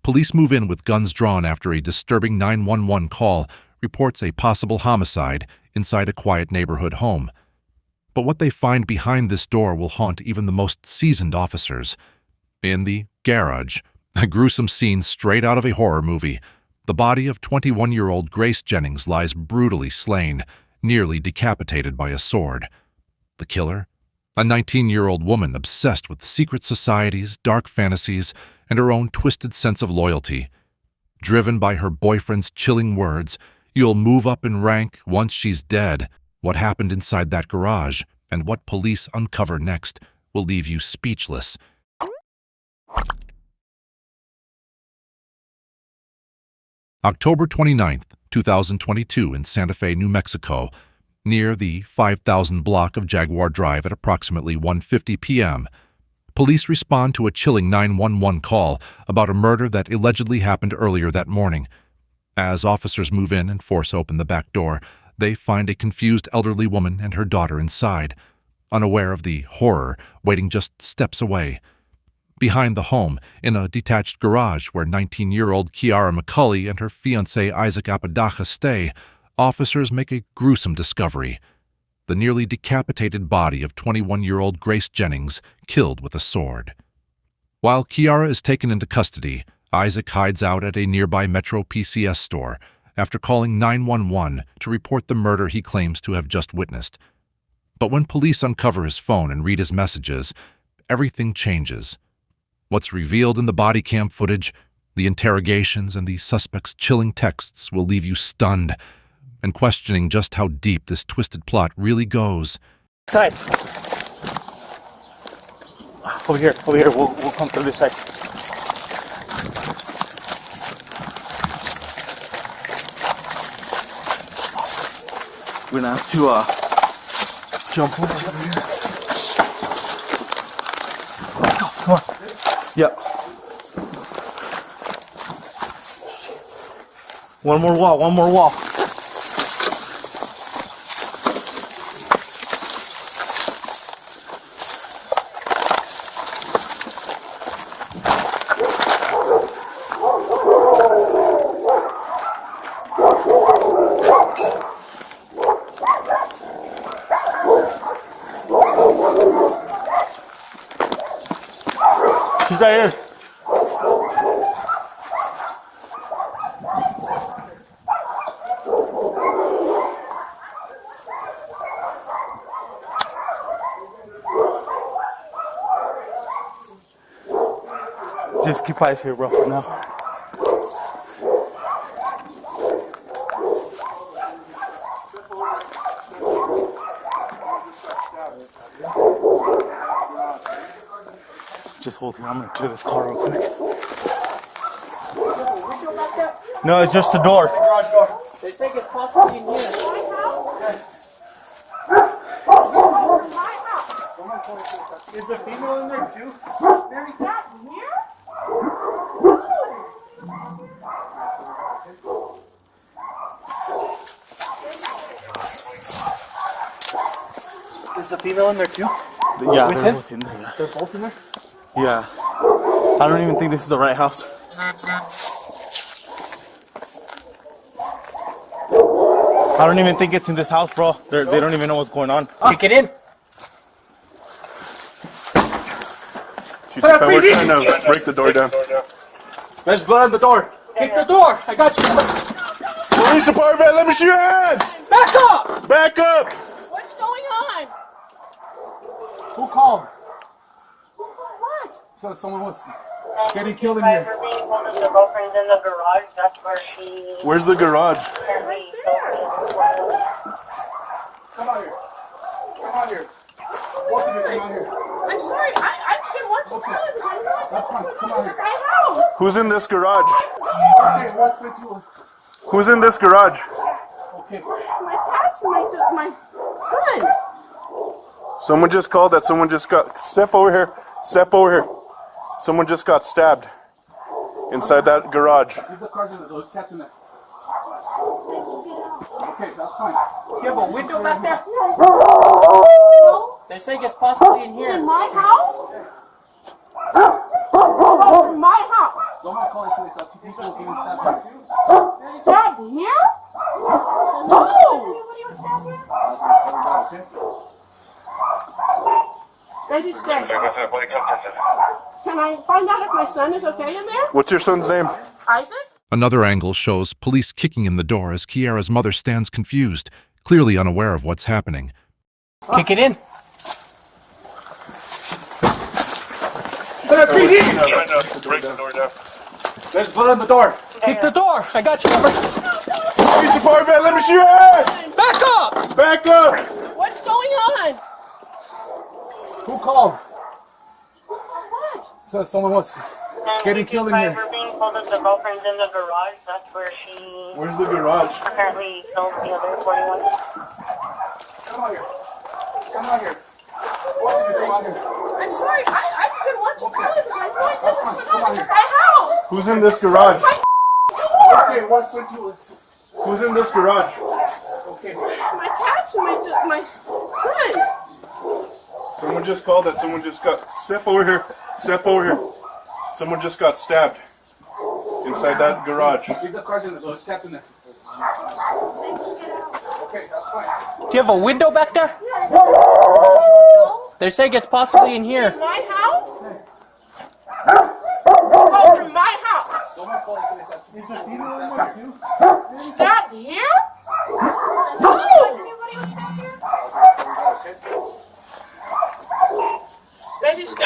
police move in with guns drawn after a disturbing 911 call reports a possible homicide inside a quiet neighborhood home. But what they find behind this door will haunt even the most seasoned officers. In the garage, a gruesome scene straight out of a horror movie. The body of 21-year-old Grace Jennings lies brutally slain, nearly decapitated by a sword. The killer? A 19-year-old woman obsessed with secret societies, dark fantasies, and her own twisted sense of loyalty. Driven by her boyfriend's chilling words, "You'll move up in rank once she's dead." What happened inside that garage and what police uncover next will leave you speechless. October 29th, 2022 in Santa Fe, New Mexico, near the 5000 block of Jaguar Drive at approximately 1:50 p.m. Police respond to a chilling 911 call about a murder that allegedly happened earlier that morning. As officers move in and force open the back door, they find a confused elderly woman and her daughter inside, unaware of the horror waiting just steps away. Behind the home, in a detached garage where 19-year-old Kiara McCulley and her fiancé Isaac Apodaca stay, officers make a gruesome discovery: the nearly decapitated body of 21-year-old Grace Jennings, killed with a sword. While Kiara is taken into custody, Isaac hides out at a nearby Metro PCS store after calling 911 to report the murder he claims to have just witnessed. But when police uncover his phone and read his messages, everything changes. What's revealed in the Bodycam footage, the interrogations, and the suspect's chilling texts will leave you stunned and questioning just how deep this twisted plot really goes. Side. Over here. We'll come through this side. We're gonna have to jump over here. Come on. Yep. One more wall. She's right here. Just keep eyes here, bro, for now. Just hold here. I'm gonna clear this car real quick. No, it's just the door. They think it's possibly in here. Is the female in there too? Very cat in here? Is the female in there too? Yeah, they're both in there. Yeah. They're both in there? Yeah. I don't even think this is the right house. I don't even think it's in this house, bro. They don't even know what's going on. Kick it in. We're trying to break the door down. There's blood on the door. Kick the door. I got you. Police department, let me see your hands! Back up! Back up! What's going on? Who called? What? So someone was getting killed in here. One of the girlfriends in the garage. That's where she. Where's the garage? Right Come out here. Come out here. Both of you come out here. I'm sorry. I've been watching television. That's fine. Come out This is here. my house. Who's in this garage? Okay, watch me too. Who's in this garage? Okay. My cats and my son. Someone just called that someone just got... Step over here. Step over here. Someone just got stabbed inside that garage. Leave the cars in there. Those cats in there. Okay, that's fine. You have a window back there? They think it's possibly in here. In my house? Oh, in my house. Someone call and say two people who came and stabbed him too. Stabbed him? No! Anybody was stabbed here? Okay. Baby, stay. Can I find out if my son is okay in there? What's your son's name? Isaac? Another angle shows police kicking in the door as Kiara's mother stands confused, clearly unaware of what's happening. Kick it in. Break the door down. Let's put on the door. Kick the door. I got you covered. Police department, let me see your hands! Back up. Back up! What's going on? Who called? What? So someone was getting killed in here. We're being told that the girlfriend's in the garage. That's where she Where's the garage? apparently killed the other 41. Come on here. Come on here. What did you come on here? I'm sorry, I've been watching television. I have no idea what's going on. This is my house. Who's in this garage? Door. Okay, what's with you? Who's in this garage? Okay. My cats and my son. Someone just called that someone just got... Step over here. Step over here. Someone just got stabbed inside that garage. Leave the cards in there. The cat's in there. Okay, that's fine. Do you have a window back there? They're saying it's possibly in here. In my house? Oh, in my house. Someone call and say something. Is the female in there too? Stabbed him? No. Anybody was stabbed here? Baby, stay.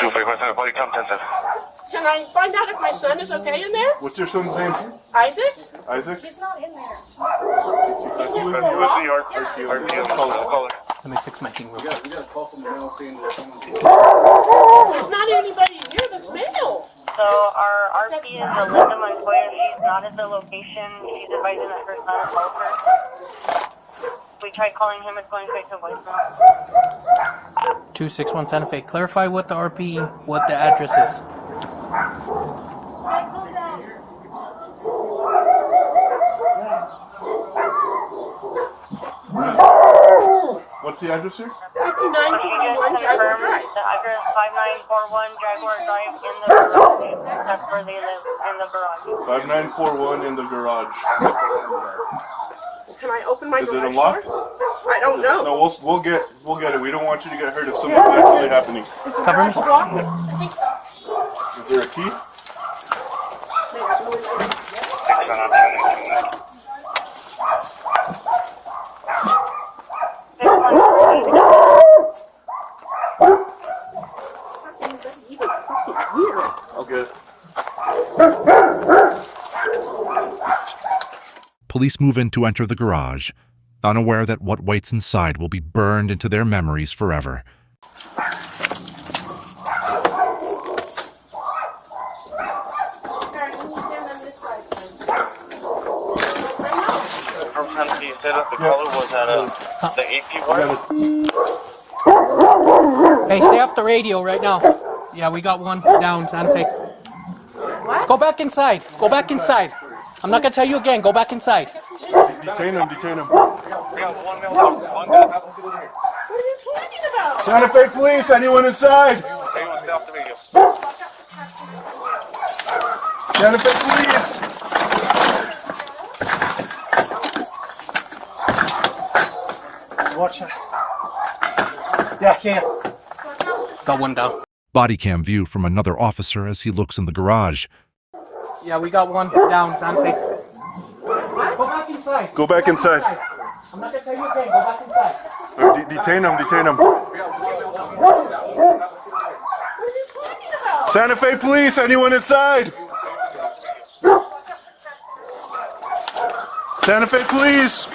Can I find out if my son is okay in there? What's your son's name? Isaac? Isaac? He's not in there. Let me fix my thing real quick. We got a call from the male saying that someone. There's not anybody here that's male. So our RP is Linda Montoya. She's not at the location. She's advising that her son is over. We tried calling him. It's going straight to voicemail. 261 Santa Fe. Clarify what the RP, what the address is. What's the address here? 5941 Jaguar Drive. The address 5941 Jaguar Drive in the garage. That's where they live, in the garage. 5941 in the garage. Can I open my Is it garage unlocked? door? I don't know. No, we'll get it. We don't want you to get hurt if something's actually happening. Is the Cover me. garage locked? I think so. Is there a key? Even fucking here. I'll get it. Police move in to enter the garage, unaware that what waits inside will be burned into their memories forever. You said that the caller was at the AP ward? Hey, stay off the radio right now. Yeah, we got one down, Santa Fe. What? Go back inside. Go back inside. I'm not going to tell you again. Go back inside. Detain him. Detain him. We got one male, one What are you talking about? Santa Fe Police, anyone inside? Anyone stay off the radio. Santa Fe Police. Watch that. Yeah, I can't. Got one down. Bodycam view from another officer as he looks in the garage. Yeah, we got one down, Santa Fe. Go back inside. Go back inside. I'm not going to tell you again. Go back inside. Detain him. Detain him. What are you talking about? Santa Fe Police, anyone inside? Santa Fe Police.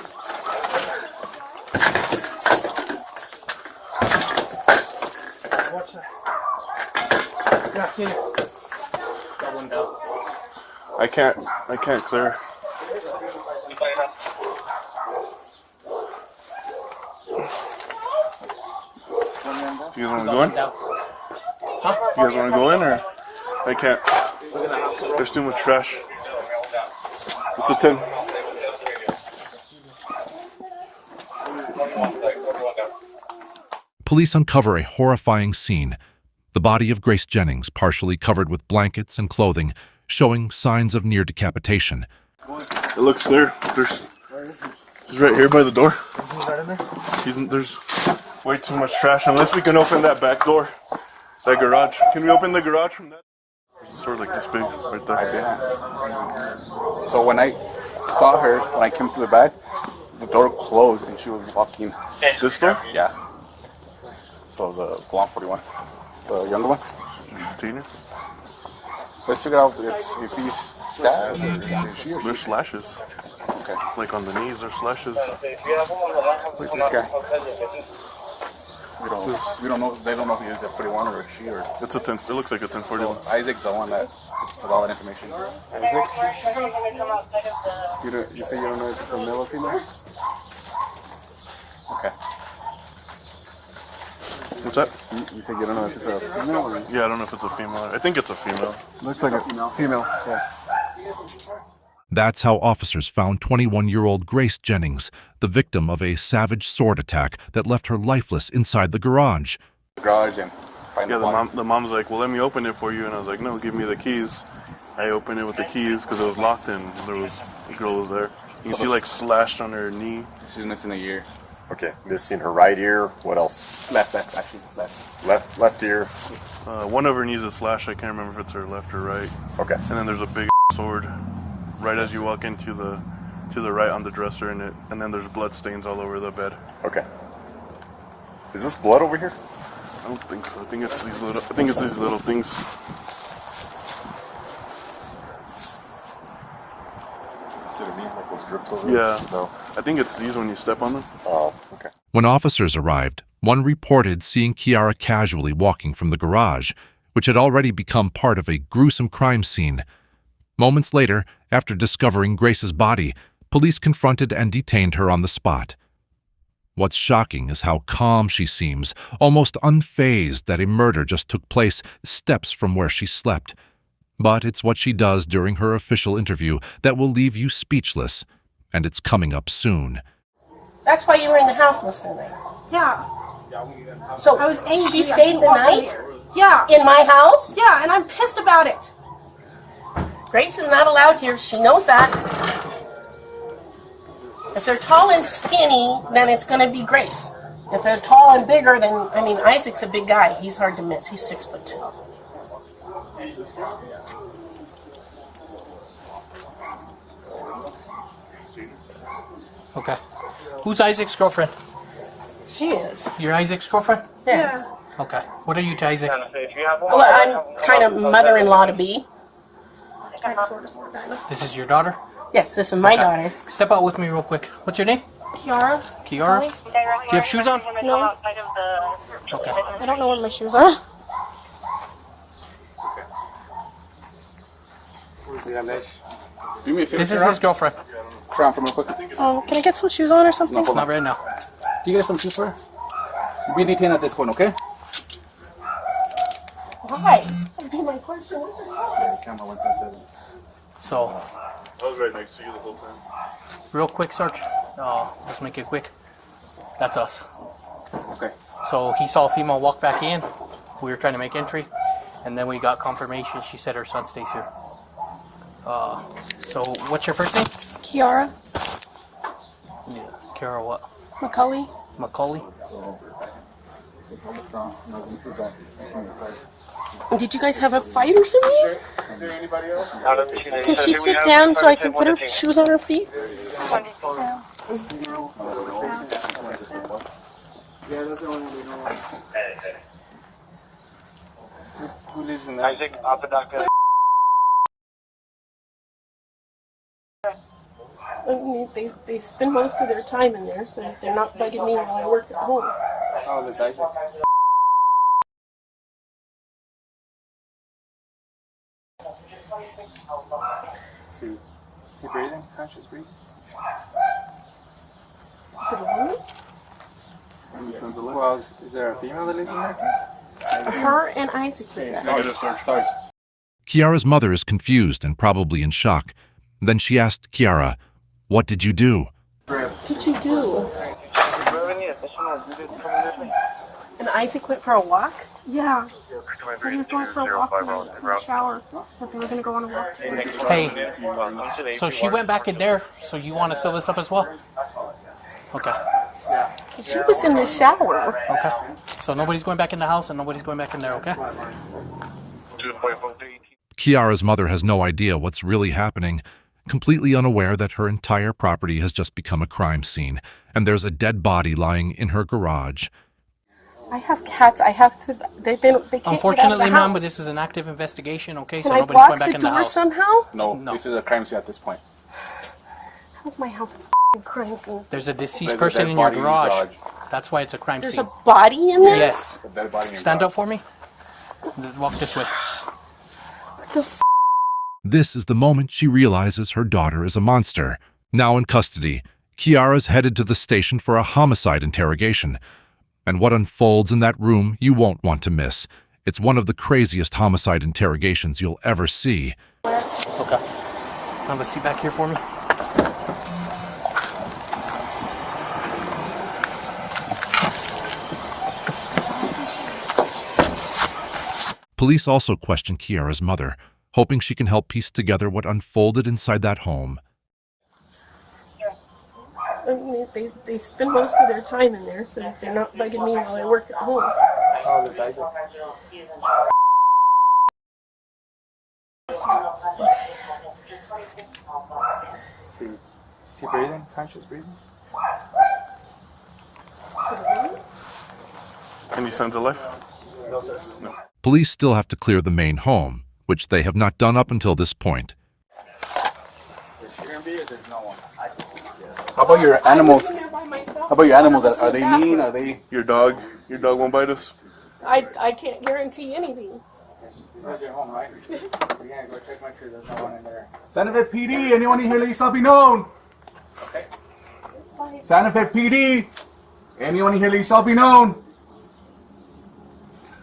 Watch that. Yeah, I can't. Got one down. I can't clear. You guys want to go in? You guys want to go in or? I can't. There's too much trash. It's a 10. Police uncover a horrifying scene. The body of Grace Jennings, partially covered with blankets and clothing, showing signs of near decapitation. It looks clear. He's right here by the door. He's right in there? There's way too much trash. Unless we can open that back door. That garage. Can we open the garage from that? There's a sword like this big right there. I did. So when I saw her, when I came to the back, the door closed and she was walking. This door? Yeah. So the blonde 41, the younger one. Tina? Let's figure out if he's stabbed or is she or There's slashes. Okay. Like on the knees, there's slashes. Who's this guy? We don't know. They don't know if he is a 41 or a she or. It's a 10. It looks like a 1041. So Isaac's the one that has all that information. Isaac? You say you don't know if it's a male or female? Okay. What's that? You said you don't know if it's a female or? Yeah, I don't know if it's a female. I think it's a female. Looks like a female. Yeah. That's how officers found 21-year-old Grace Jennings, the victim of a savage sword attack that left her lifeless inside the garage. Garage and find the mom's like, well, let me open it for you. And I was like, no, give me the keys. I opened it with the keys because it was locked and the girl was there. You can see like slashed on her knee. She's missing a ear. Okay, missing her right ear. What else? Left Ear. One of her knees is slashed. I can't remember if it's her left or right. Okay. And then there's a big sword right as you walk into the right on the dresser and then there's blood stains all over the bed. Okay. Is this blood over here? I don't think so. I think it's these little things. Yeah. No. I think it's these when you step on them. Oh, okay. When officers arrived, one reported seeing Kiara casually walking from the garage, which had already become part of a gruesome crime scene. Moments later, after discovering Grace's body, police confronted and detained her on the spot. What's shocking is how calm she seems, almost unfazed that a murder just took place steps from where she slept. But it's what she does during her official interview that will leave you speechless, and it's coming up soon. That's why you were in the house most of the night. Yeah. So I was angry. she stayed the night Yeah. in my house? Yeah, and I'm pissed about it. Grace is not allowed here. She knows that. If they're tall and skinny, then it's going to be Grace. If they're tall and bigger, then, Isaac's a big guy. He's hard to miss. He's 6'2". Okay. Who's Isaac's girlfriend? She is. You're Isaac's girlfriend? Yes. Okay. What are you to Isaac? Well, I'm kind of mother-in-law to be. This is your daughter? Yes, this is my daughter. Step out with me real quick. What's your name? Kiara? Kiara? Do you have shoes on? No. Okay. I don't know where my shoes are. Do me a favor. This is his girlfriend. Try on for me quick. Can I get some shoes on or something? Not right now. Do you get some shoes for her? Be detained at this point, okay? Why? That'd be my question. So, I was right next to you the whole time. real quick search. Let's make it quick. That's us. Okay. So he saw a female walk back in. We were trying to make entry, and then we got confirmation. She said her son stays here. So what's your first name? Kiara? Yeah. Kiara what? McCulley? McCulley? Did you guys have a fight or something? Can she sit down so I can put her shoes on her feet? Who lives in there? Isaac, Apodaca. They spend most of their time in there, so they're not bugging me while I work at home. How old is Isaac? Is he breathing? Conscious breathing? Is it a woman? Well, is there a female that lives in there? Her and Isaac live there. Sorry. Kiara's mother is confused and probably in shock. Then she asked Kiara, "What did you do?" What did you do? And Isaac went for a walk? Yeah. So he was going for a walk in the shower, but they were gonna go on a walk together. Hey, so she went back in there, so you want to seal this up as well? Okay. She was in the shower. Okay. So nobody's going back in the house and nobody's going back in there, okay? Kiara's mother has no idea what's really happening, completely unaware that her entire property has just become a crime scene, and there's a dead body lying in her garage. I have cats. I have to. They can't get out of the Unfortunately, ma'am, house. but this is an active investigation, okay? Can So I nobody's block going back the in the door house. somehow? No, this is a crime scene at this point. How's my house a f***ing crime scene? There's a deceased There's a person dead in your body in the garage. garage. That's why it's a crime There's scene. a body in there? Yes. A dead body in your Stand garage. up for me. Let's walk this way. What the f***? This is the moment she realizes her daughter is a monster. Now in custody, Kiara's headed to the station for a homicide interrogation. And what unfolds in that room you won't want to miss. It's one of the craziest homicide interrogations you'll ever see. Okay. Have a seat back here for me. Police also question Kiara's mother, hoping she can help piece together what unfolded inside that home. I mean, they spend most of their time in there, so they're not bugging me while I work at home. How old is Isaac? Is he breathing? Conscious breathing? Any signs of life? No. Police still have to clear the main home, which they have not done up until this point. How about your animals? How about your animals? Are they mean? Are they? Your dog won't bite us? I can't guarantee anything. This is your home, right? We're gonna go check my tree. There's no one in there. Santa Fe PD, anyone in here let yourself be known? Okay. Santa Fe PD, anyone in here let yourself be known?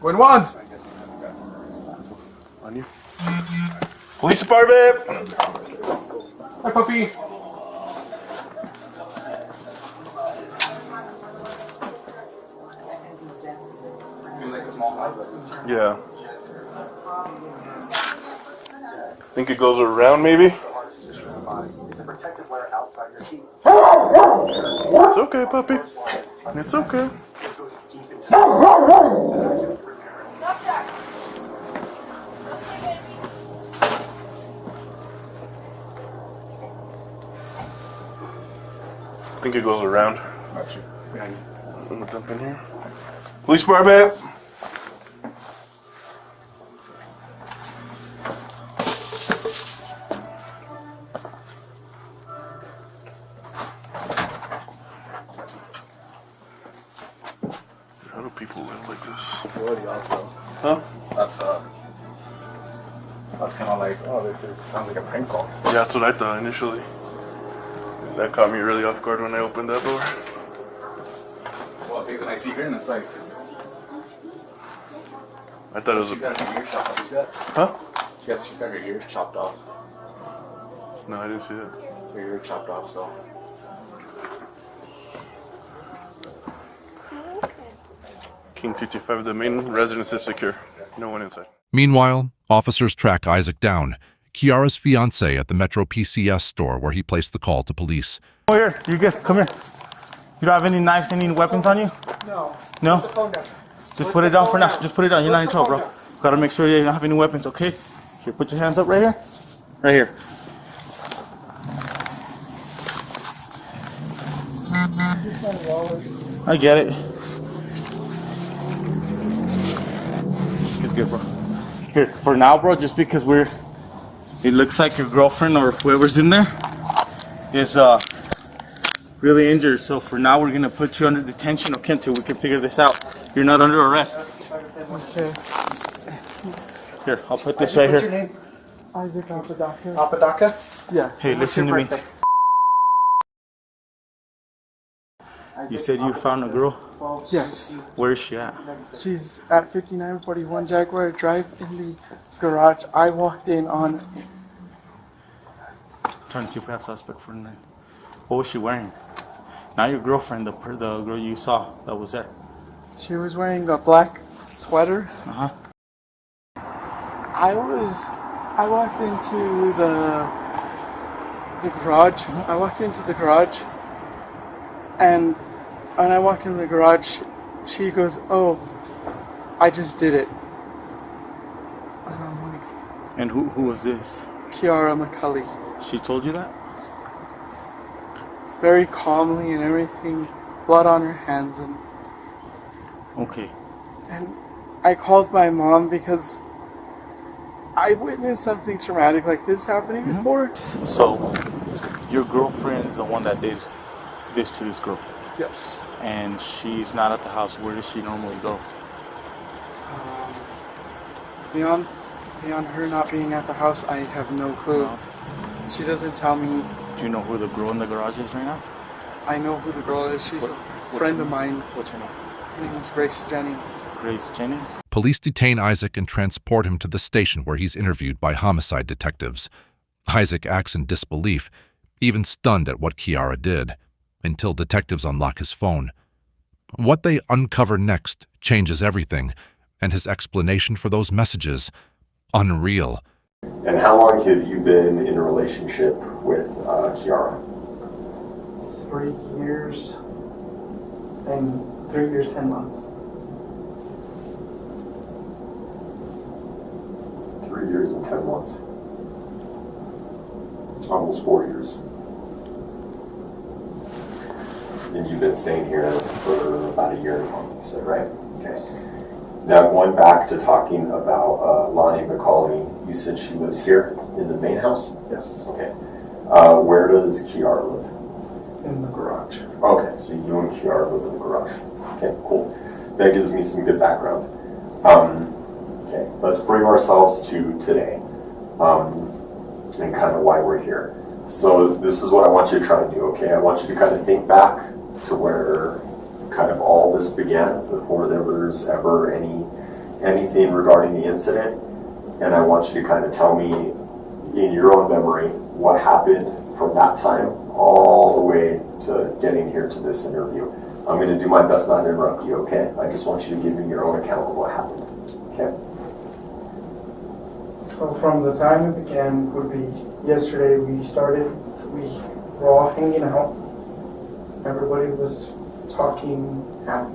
Going once. On you. Police department! Hi, puppy. Seems like a small house. Yeah. Think it goes around, maybe? It's a protective layer outside your teeth. It's okay, puppy. It's okay. I think it goes around. I'm gonna dump in here. Police department! How do people live like this? Huh? That's kind of like, oh, sounds like a prank call. Yeah, that's what I thought initially. That caught me really off guard when I opened that door. Well, things that I see here, and it's like, I thought it was she's got her ear chopped off. You see that? Huh? She's got her ear chopped off. No, I didn't see that. Her ear chopped off, so. King 225, the main residence is secure. No one inside. Meanwhile, officers track Isaac down, Kiara's fiancé, at the Metro PCS store where he placed the call to police. Oh, here. You're good. Come here. You don't have any knives, any weapons on you? No. No? Put the phone down. Just put it down for now. Just put it down. You're not in trouble, bro. Gotta make sure you don't have any weapons, okay? Here, put your hands up right here. Right here. I get it. It's good, bro. Here, for now, bro, just because it looks like your girlfriend or whoever's in there is really injured. So for now, we're gonna put you under detention, okay, until we can figure this out. You're not under arrest. Okay. Here, I'll put this right What's your here. name? Isaac Apodaca. Apodaca? Yeah. Hey, What's listen to your me. birthday? You said you found a girl. Yes. Where is she at? She's at 5941 Jaguar Drive in the garage. I walked in on. Trying to see if we have suspect for tonight. What was she wearing? Not your girlfriend, the girl you saw that was there. She was wearing a black sweater. Uh-huh. I walked into the garage. I walked into the garage, and when I walk into the garage, she goes, "Oh, I just did it." And I'm like, And who was this? Kiara McCulley. She told you that? Very calmly and everything, blood on her hands, and Okay. I called my mom because I witnessed something traumatic like this happening before. So, your girlfriend is the one that did this to this girl? Yes. And she's not at the house. Where does she normally go? Beyond her not being at the house, I have no clue. No. She doesn't tell me. Do you know who the girl in the garage is right now? I know who the girl is. She's a friend of mine. What's her name? Her name is Grace Jennings. Grace Jennings? Police detain Isaac and transport him to the station where he's interviewed by homicide detectives. Isaac acts in disbelief, even stunned at what Kiara did, until detectives unlock his phone. What they uncover next changes everything, and his explanation for those messages, unreal. And how long have you been in a relationship with Kiara? 3 years and 3 years, 10 months. 3 years and 10 months. Almost 4 years. And you've been staying here for about a year and a half, you said, right? Okay. Now, going back to talking about Lonnie McCulley, you said she lives here in the main house? Yes. Okay. Where does Kiara live? In the garage. Okay, so you and Kiara live in the garage. Okay, cool. That gives me some good background. Okay, let's bring ourselves to today and kind of why we're here. So this is what I want you to try to do, okay? I want you to kind of think back to where kind of all this began before there was ever anything regarding the incident. And I want you to kind of tell me in your own memory what happened from that time all the way to getting here to this interview. I'm going to do my best not to interrupt you, okay? I just want you to give me your own account of what happened, okay? So from the time it began would be yesterday. We were all hanging out. Everybody was talking, happy,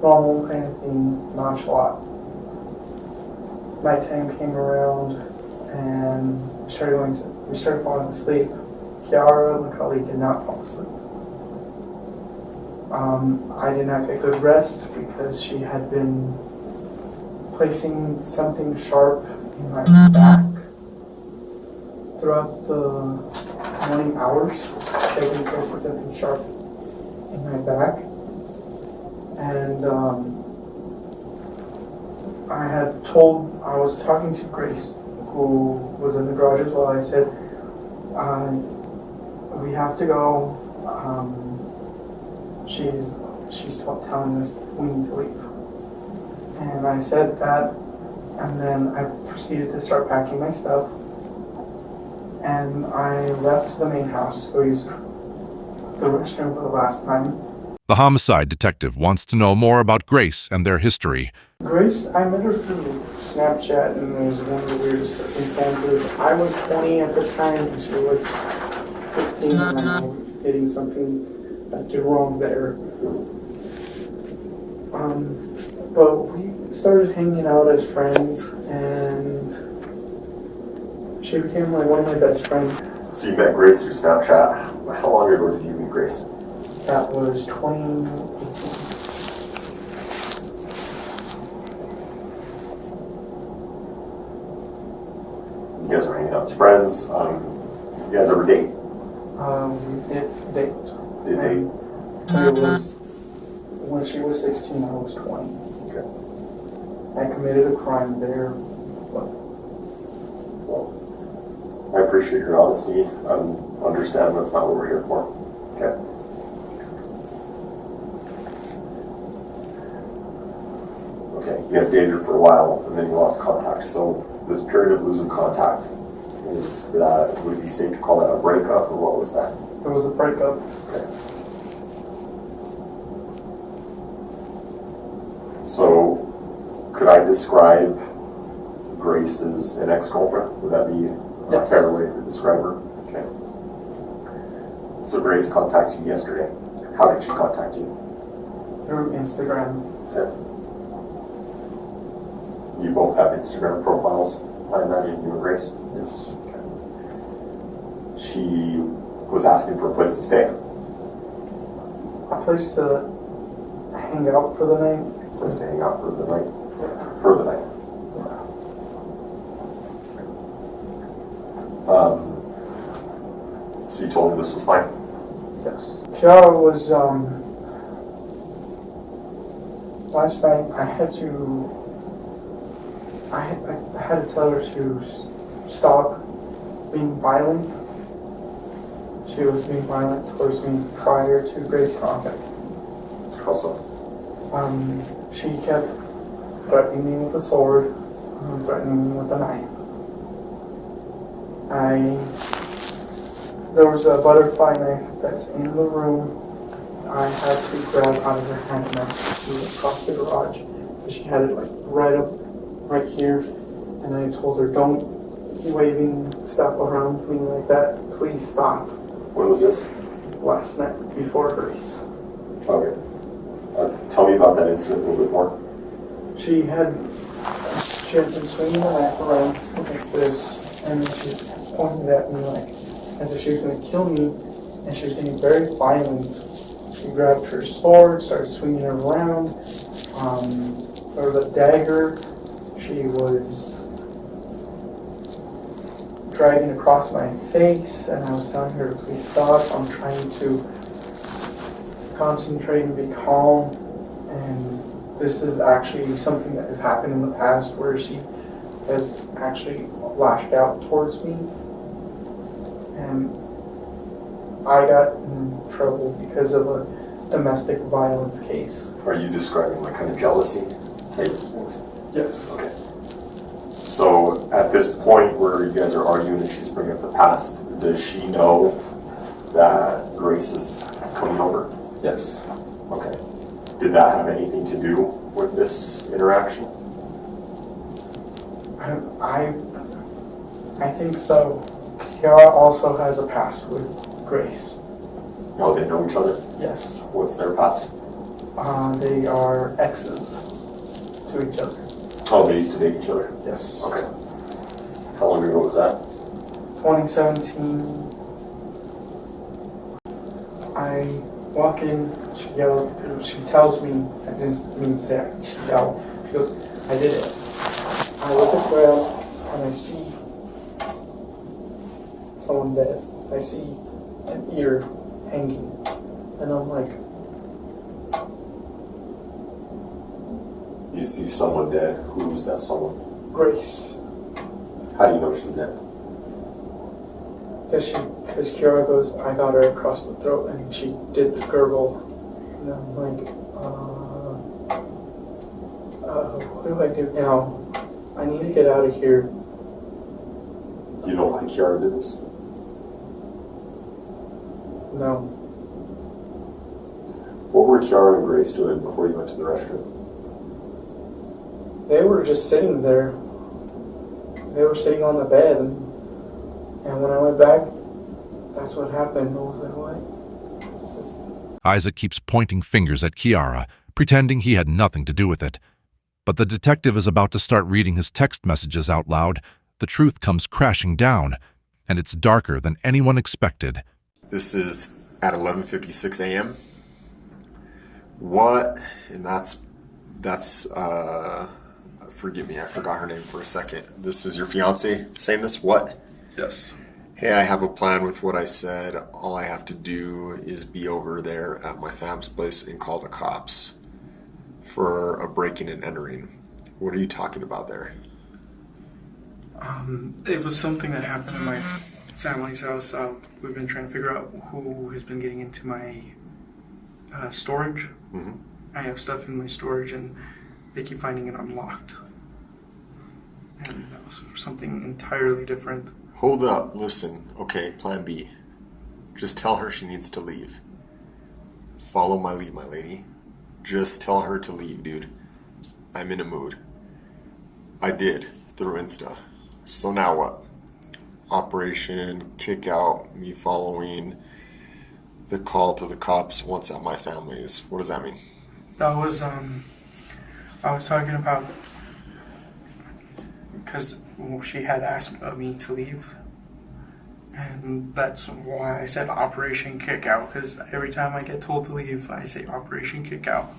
normal kind of thing, nonchalant. Nighttime came around and we started falling asleep. Kiara McCulley did not fall asleep. I did not get good rest because she had been placing something sharp in my back throughout the morning hours. She had been placing something sharp in my back. And I was talking to Grace, who was in the garage as well. I said, we have to go. She's telling us we need to leave. And I said that, and then I proceeded to start packing my stuff. And I left the main house to go use the restroom for the last time. The homicide detective wants to know more about Grace and their history. Grace, I met her through Snapchat, and it was one of the weirdest circumstances. I was 20 at the time, and she was 16, and I was getting something that did wrong there. But we started hanging out as friends, and she became like one of my best friends. So you met Grace through Snapchat. How long ago did you meet Grace? That was 2018. You guys were hanging out as friends. You guys ever date? We did date. Did date? It was when she was 16, I was 20. Okay. I committed a crime there. Well, I appreciate your honesty. Understand that's not what we're here for. Okay. Okay, you guys dated for a while and then you lost contact. So this period of losing contact, would it be safe to call that a breakup, or what was that? It was a breakup. Okay. So Could I describe Grace as an ex-girlfriend? Would that be a fair way to describe her? Okay. So Grace contacts you yesterday. How did she contact you? Through Instagram. Okay. You both have Instagram profiles, I imagine, you and Grace? Yes. Okay. She was asking for a place to stay. A place to hang out for the night. Place to hang out for the night. For the night. So you told him this was fine? Yes. Kiara was, last night I had to tell her to stop being violent. She was being violent towards me prior to Grace contact. How so? She kept threatening me with a sword, threatening me with a knife. There was a butterfly knife that's in the room. I had to grab out of her hand and I threw it across the garage. She had it like right here, and I told her, don't be waving stuff around me like that. Please stop. When was this? Last night, before Grace. Okay. Tell me about that incident a little bit more. She had been swinging the knife around like this, and then she pointed at me like as if she was going to kill me, and she was getting very violent. She grabbed her sword, started swinging it around. There was a dagger. She was dragging across my face, and I was telling her to please stop. I'm trying to concentrate and be calm, and this is actually something that has happened in the past where she has actually lashed out towards me, and I got in trouble because of a domestic violence case. Are you describing like kind of jealousy type of things? Yes. Okay. So at this point where you guys are arguing and she's bringing up the past, does she know that Grace is coming over? Yes. Okay. Did that have anything to do with this interaction? I think so. Kiara also has a past with Grace. Oh, they know each other? Yes. What's their past? They are exes to each other. Oh, they used to date each other? Yes. Okay. How long ago was that? 2017. I walk in, she yelled, she tells me, I didn't mean to say it, she yelled, she goes, I did it. I look at the ground and I see someone dead. I see an ear hanging, and I'm like, You see someone dead. Who's that someone? Grace. How do you know she's dead? Because Kiara goes, I got her across the throat, and she did the gurgle, and I'm like, what do I do now? I need to get out of here. Do you know why Kiara did this? No. What were Kiara and Grace doing before you went to the restroom? They were just sitting there. They were sitting on the bed, and when I went back, that's what happened. I was like, what? Isaac keeps pointing fingers at Kiara, pretending he had nothing to do with it. But the detective is about to start reading his text messages out loud. The truth comes crashing down, and it's darker than anyone expected. This is at 11:56 a.m. What? And that's forgive me, I forgot her name for a second. This is your fiance saying this? What? Yes. Hey, I have a plan with what I said. All I have to do is be over there at my fam's place and call the cops for a breaking and entering. What are you talking about there? It was something that happened in my family's house. We've been trying to figure out who has been getting into my storage. Mm-hmm. I have stuff in my storage, and they keep finding it unlocked. And that was something entirely different. Hold up, listen. Okay, plan B. Just tell her she needs to leave. Follow my lead, my lady. Just tell her to leave, dude. I'm in a mood. I did, through Insta. So now what? Operation kick out, me following the call to the cops once at my family's. What does that mean? That was, I was talking about, because she had asked me to leave. And that's why I said Operation Kick Out, because every time I get told to leave, I say Operation Kick Out.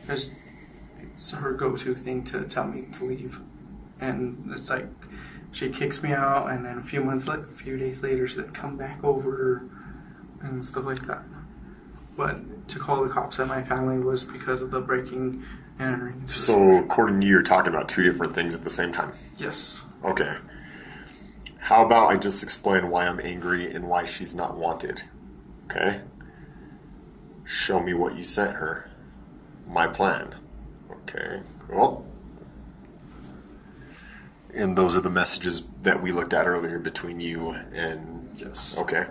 Because it's her go-to thing to tell me to leave. And it's like, she kicks me out, and then a few days later, she'll come back over and stuff like that. But to call the cops at my family was because of the breaking and entering. So according to you, you're talking about two different things at the same time? Yes. Okay. How about I just explain why I'm angry and why she's not wanted? Okay? Show me what you sent her. My plan. Okay, cool. And those are the messages that we looked at earlier between you and... Yes. Okay.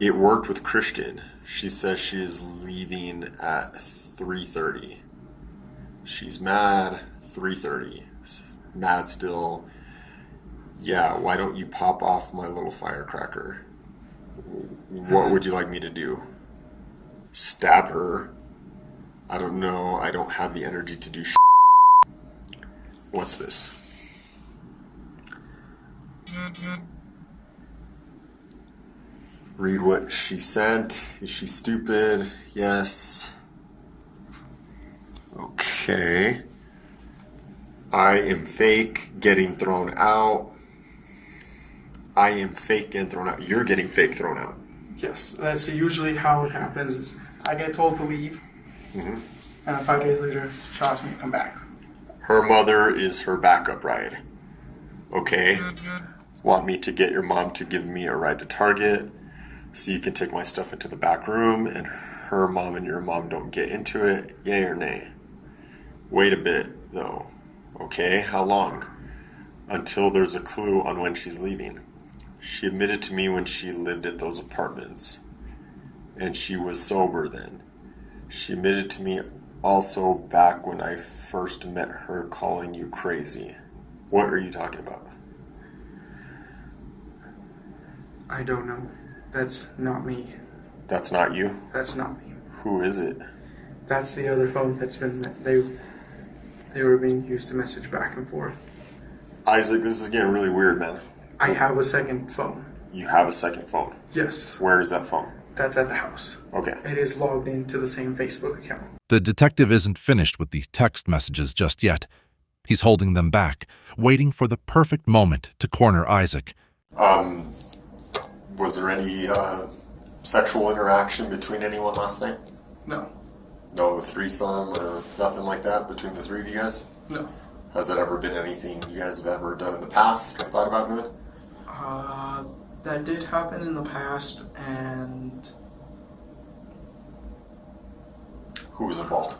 It worked with Christian. She says she is leaving at 3:30. She's mad. 3:30. Mad still. Yeah, why don't you pop off my little firecracker? What would you like me to do? Stab her? I don't know. I don't have the energy to do What's this? Read what she sent. Is she stupid? Yes. Okay. I am fake getting thrown out. I am fake getting thrown out. You're getting fake thrown out. Yes, that's usually how it happens. Is I get told to leave, and 5 days later, she asks me to come back. Her mother is her backup ride. Okay? Want me to get your mom to give me a ride to Target so you can take my stuff into the back room and her mom and your mom don't get into it? Yay or nay? Wait a bit, though. Okay, how long? Until there's a clue on when she's leaving. She admitted to me when she lived at those apartments. And she was sober then. She admitted to me also back when I first met her calling you crazy. What are you talking about? I don't know. That's not me. That's not you? That's not me. Who is it? That's the other phone that's been... They were being used to message back and forth. Isaac, this is getting really weird, man. I have a second phone. You have a second phone? Yes. Where is that phone? That's at the house. Okay. It is logged into the same Facebook account. The detective isn't finished with the text messages just yet. He's holding them back, waiting for the perfect moment to corner Isaac. Was there any sexual interaction between anyone last night? No. No threesome or nothing like that between the three of you guys? No. Has that ever been anything you guys have ever done in the past or thought about doing? That did happen in the past, and... Who was involved?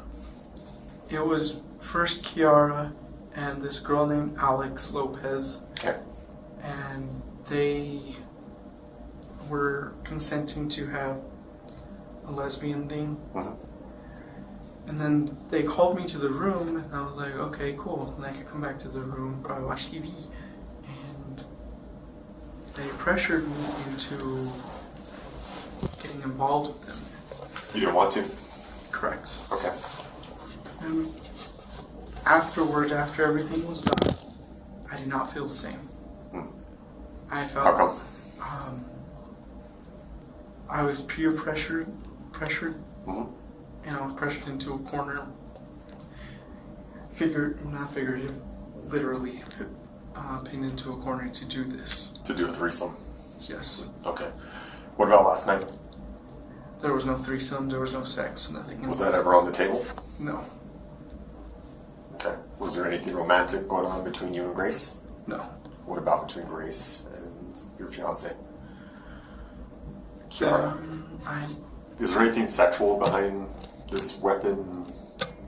It was first Kiara and this girl named Alex Lopez. Okay. And they were consenting to have a lesbian thing. And then they called me to the room, and I was like, okay, cool. And I could come back to the room, probably watch TV. And they pressured me into getting involved with them. You didn't want to? Correct. Okay. And afterwards, after everything was done, I did not feel the same. I felt... How come? I was peer pressured, and I was pressured into a corner. Not figurative, literally pinned into a corner to do this. To do a threesome? Yes. Okay. What about last night? There was no threesome, there was no sex, nothing. Was that ever on the table? No. Okay. Was there anything romantic going on between you and Grace? No. What about between Grace and your fiance, Kiara? Is there anything sexual behind this weapon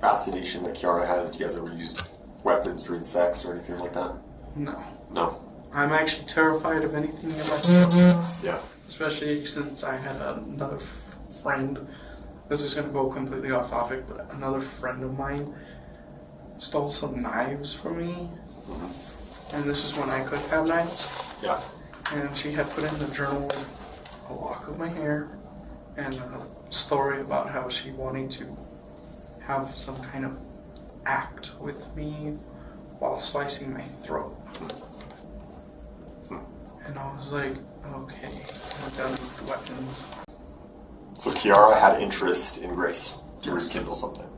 fascination that Kiara has? Do you guys ever use weapons during sex or anything like that? No. No? I'm actually terrified of anything in myself. Yeah. Especially since I had another friend. This is going to go completely off topic, but another friend of mine, stole some knives from me. And this is when I could have knives. Yeah. And she had put in the journal a lock of my hair and a story about how she wanted to have some kind of act with me while slicing my throat. And I was like, okay, I'm done with weapons. So Kiara had interest in Grace to Yes. rekindle something.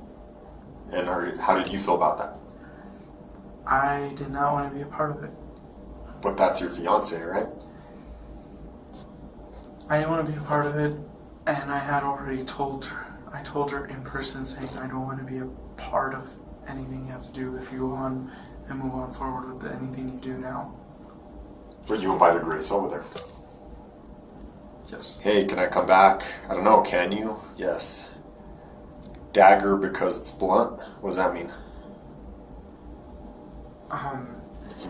And how did you feel about that? I did not want to be a part of it. But that's your fiance, right? I didn't want to be a part of it, and I had already told her. I told her in person saying I don't want to be a part of anything you have to do if you go on and move on forward with anything you do now. But you invited Grace over there. Yes. Hey, can I come back? I don't know, can you? Yes. Dagger because it's blunt? What does that mean?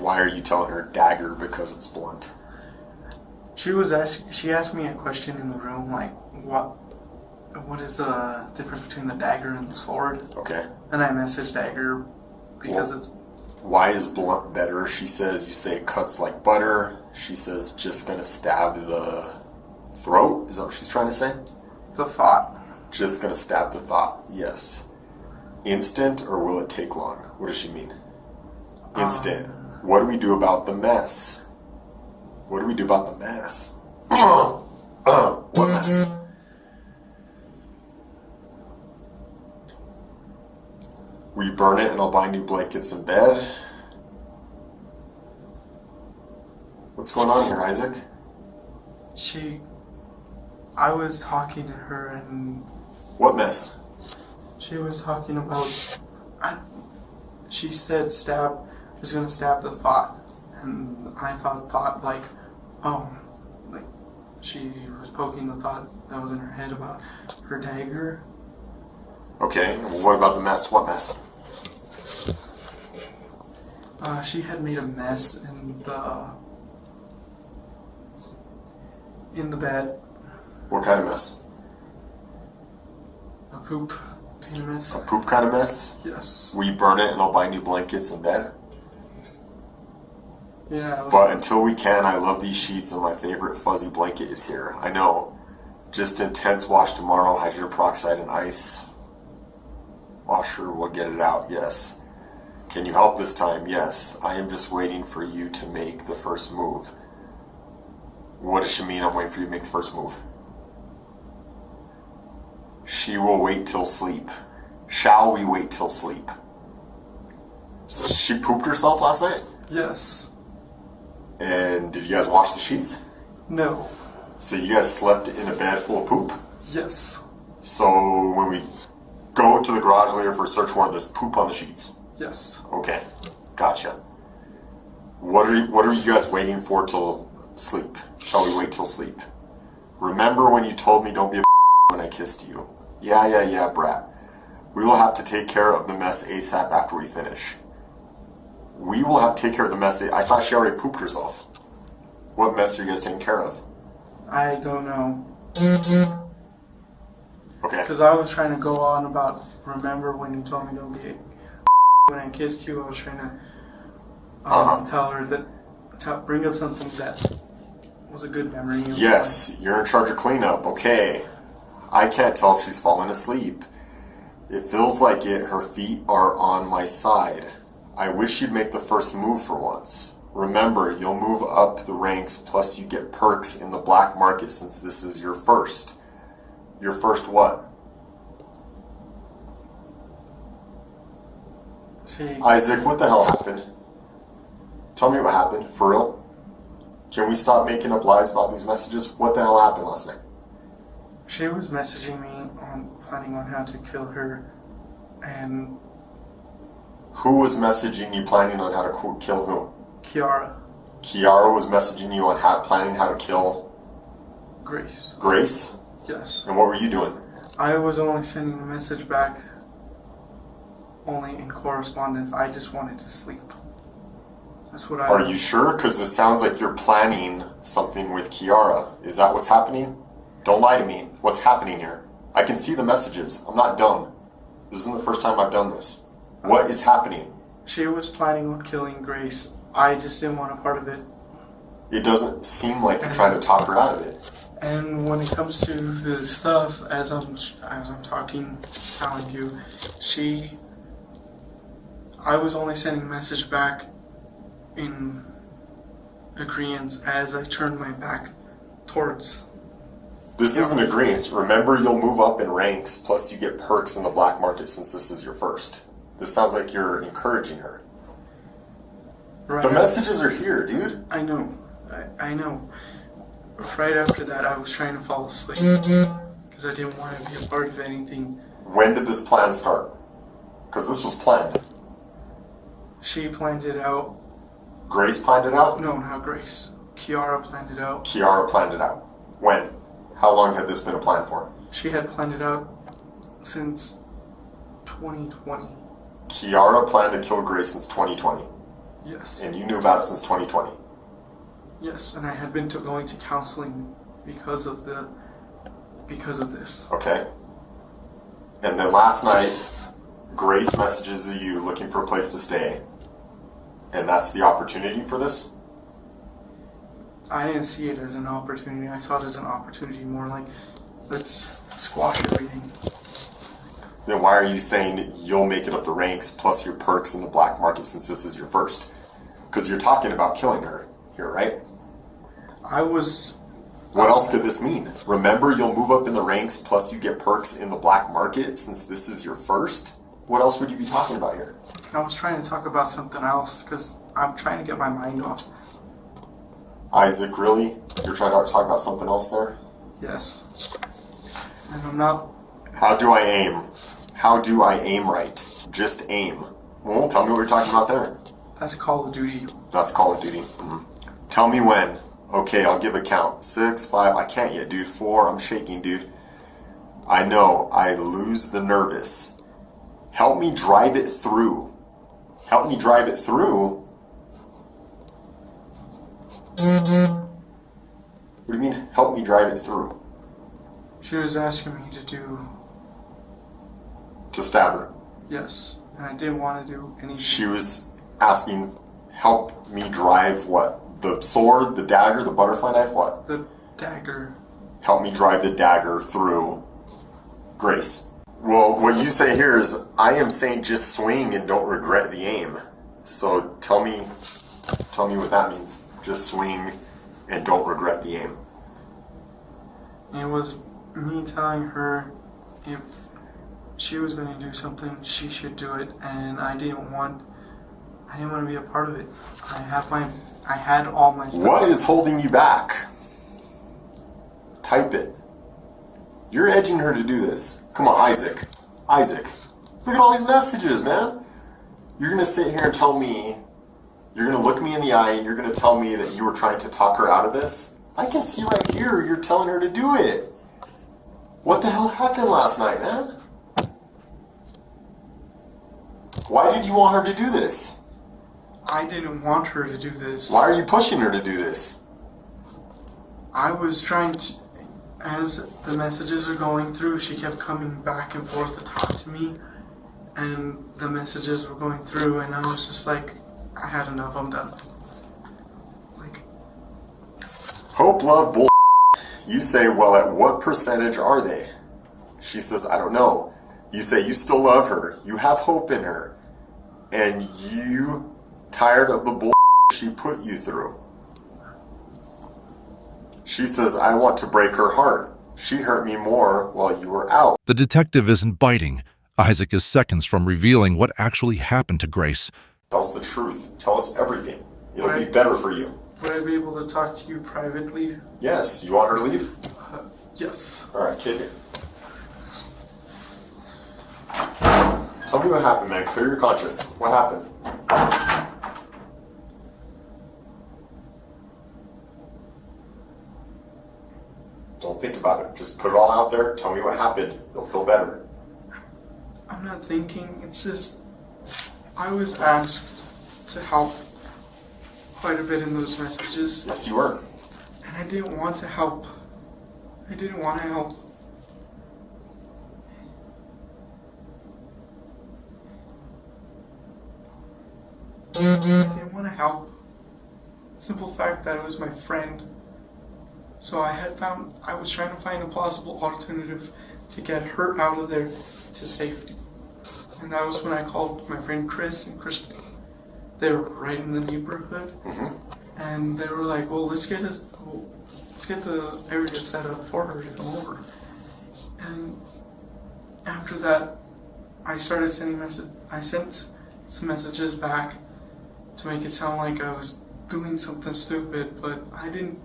Why are you telling her dagger because it's blunt? She asked me a question in the room, like, what is the difference between the dagger and the sword? Okay. And I messaged dagger because it's... Why is blunt better? She says you say it cuts like butter. She says just gonna stab the throat? Is that what she's trying to say? The thought. Just gonna stab the thought, yes. Instant or will it take long? What does she mean? Instant. What do we do about the mess? What do we do about the mess? What mess? We burn it and I'll buy new blankets and bed. What's going on here, Isaac? I was talking to her and... What mess? She was talking about... she said just gonna stab the thought. And I thought like, like she was poking the thought that was in her head about her dagger. Okay, well, what about the mess? What mess? She had made a mess in the bed. What kind of mess? A poop kind of mess. A poop kind of mess? Yes. We burn it and I'll buy new blankets and bed? Yeah. But until we can, I love these sheets and my favorite fuzzy blanket is here. I know. Just intense wash tomorrow, hydrogen peroxide and ice. Washer will get it out, yes. Can you help this time? Yes. I am just waiting for you to make the first move. What does she mean I'm waiting for you to make the first move? She will wait till sleep. Shall we wait till sleep? So she pooped herself last night? Yes. And did you guys wash the sheets? No. So you guys slept in a bed full of poop? Yes. So when we go to the garage later for a search warrant, there's poop on the sheets? Yes. Okay, gotcha. What are you guys waiting for till sleep? Shall we wait till sleep? Remember when you told me don't be a when I kissed you? Yeah, brat. We will have to take care of the mess ASAP after we finish. We will have to take care of the mess. I thought she already pooped herself. What mess are you guys taking care of? I don't know. Okay. Because I was trying to go on about, remember when you told me don't be a when I kissed you, I was trying to tell her that, bring up something that was a good memory. Yes, you're in charge of cleanup. Okay. I can't tell if she's falling asleep. It feels like it. Her feet are on my side. I wish you'd make the first move for once. Remember, you'll move up the ranks, plus you get perks in the black market since this is your first. Your first what? Isaac, what the hell happened? Tell me what happened, for real? Can we stop making up lies about these messages? What the hell happened last night? She was messaging me planning on how to kill her, and... Who was messaging you planning on how to kill who? Kiara. Kiara was messaging you on planning how to kill... Grace. Grace? Yes. And what were you doing? I was only sending a message back, only in correspondence. I just wanted to sleep. That's what I... Are you sure? Because it sounds like you're planning something with Kiara. Is that what's happening? Don't lie to me. What's happening here? I can see the messages. I'm not dumb. This isn't the first time I've done this. What is happening? She was planning on killing Grace. I just didn't want a part of it. It doesn't seem like you're trying to talk her out of it. And when it comes to the stuff, as I'm talking, telling you, I was only sending message back in agreement as I turned my back towards. This isn't agreement. Remember, you'll move up in ranks, plus you get perks in the black market since this is your first. This sounds like you're encouraging her. Right. The messages are here, dude. I know. I know. Right after that, I was trying to fall asleep because I didn't want to be a part of anything. When did this plan start? Because this was planned. She planned it out. Grace planned it out? No, not Grace. Kiara planned it out. Kiara planned it out. When? How long had this been a plan for? She had planned it out since 2020. Kiara planned to kill Grace since 2020. Yes. And you knew about it since 2020. Yes, and I had been going to counseling because of this. Okay. And then last night, Grace messages you looking for a place to stay. And that's the opportunity for this? I didn't see it as an opportunity. I saw it as an opportunity more like, let's squash everything. Then why are you saying you'll make it up the ranks plus your perks in the black market since this is your first? Because you're talking about killing her here, right? What else could this mean? Remember, you'll move up in the ranks plus you get perks in the black market since this is your first? What else would you be talking about here? I was trying to talk about something else because I'm trying to get my mind off. Isaac, really? You're trying to talk about something else there? Yes. And I'm not... How do I aim? How do I aim right? Just aim. Well, tell me what you're talking about there. That's Call of Duty. That's Call of Duty. Mm-hmm. Tell me when. Okay, I'll give a count. 6, 5, I can't yet, dude. 4, I'm shaking, dude. I know, I lose the nervous. Help me drive it through. Help me drive it through? What do you mean, help me drive it through? She was asking me to do... To stab her? Yes, and I didn't want to do anything. She was asking, help me drive what? The sword, the dagger, the butterfly knife, what? The dagger. Help me drive the dagger through Grace. Well, what you say here is, I am saying just swing and don't regret the aim. So tell me what that means. Just swing and don't regret the aim. It was me telling her if she was going to do something, she should do it, and I didn't want to be a part of it. I had all my stuff. What is holding you back? Type it. You're edging her to do this. Come on, Isaac. Isaac. Look at all these messages, man. You're going to sit here and tell me, you're going to look me in the eye and you're going to tell me that you were trying to talk her out of this? I can see right here you're telling her to do it. What the hell happened last night, man? Why did you want her to do this? I didn't want her to do this. Why are you pushing her to do this? I was trying to, as the messages are going through, she kept coming back and forth to talk to me, and the messages were going through, and I was just like, I had enough, I'm done. Like, hope, love, bull. You say, well, at what percentage are they? She says, I don't know. You say you still love her, you have hope in her, and you tired of the bull she put you through. She says, I want to break her heart. She hurt me more while you were out. The detective isn't biting. Isaac is seconds from revealing what actually happened to Grace. Tell us the truth. Tell us everything. It'll be better for you. Would I be able to talk to you privately? Yes. You want her to leave? Yes. Alright, kid here. Tell me what happened, man. Clear your conscience. What happened? Don't think about it. Just put it all out there. Tell me what happened. You'll feel better. I'm not thinking. It's just, I was asked to help quite a bit in those messages. Yes, you were. And I didn't want to help. I didn't want to help. help. Simple fact that it was my friend. So I was trying to find a plausible alternative to get her out of there to safety. And that was when I called my friend Chris and Christian. They were right in the neighborhood. And they were like, well, let's get the area set up for her to come over. And after that, I started I sent some messages back to make it sound like I was doing something stupid, but I didn't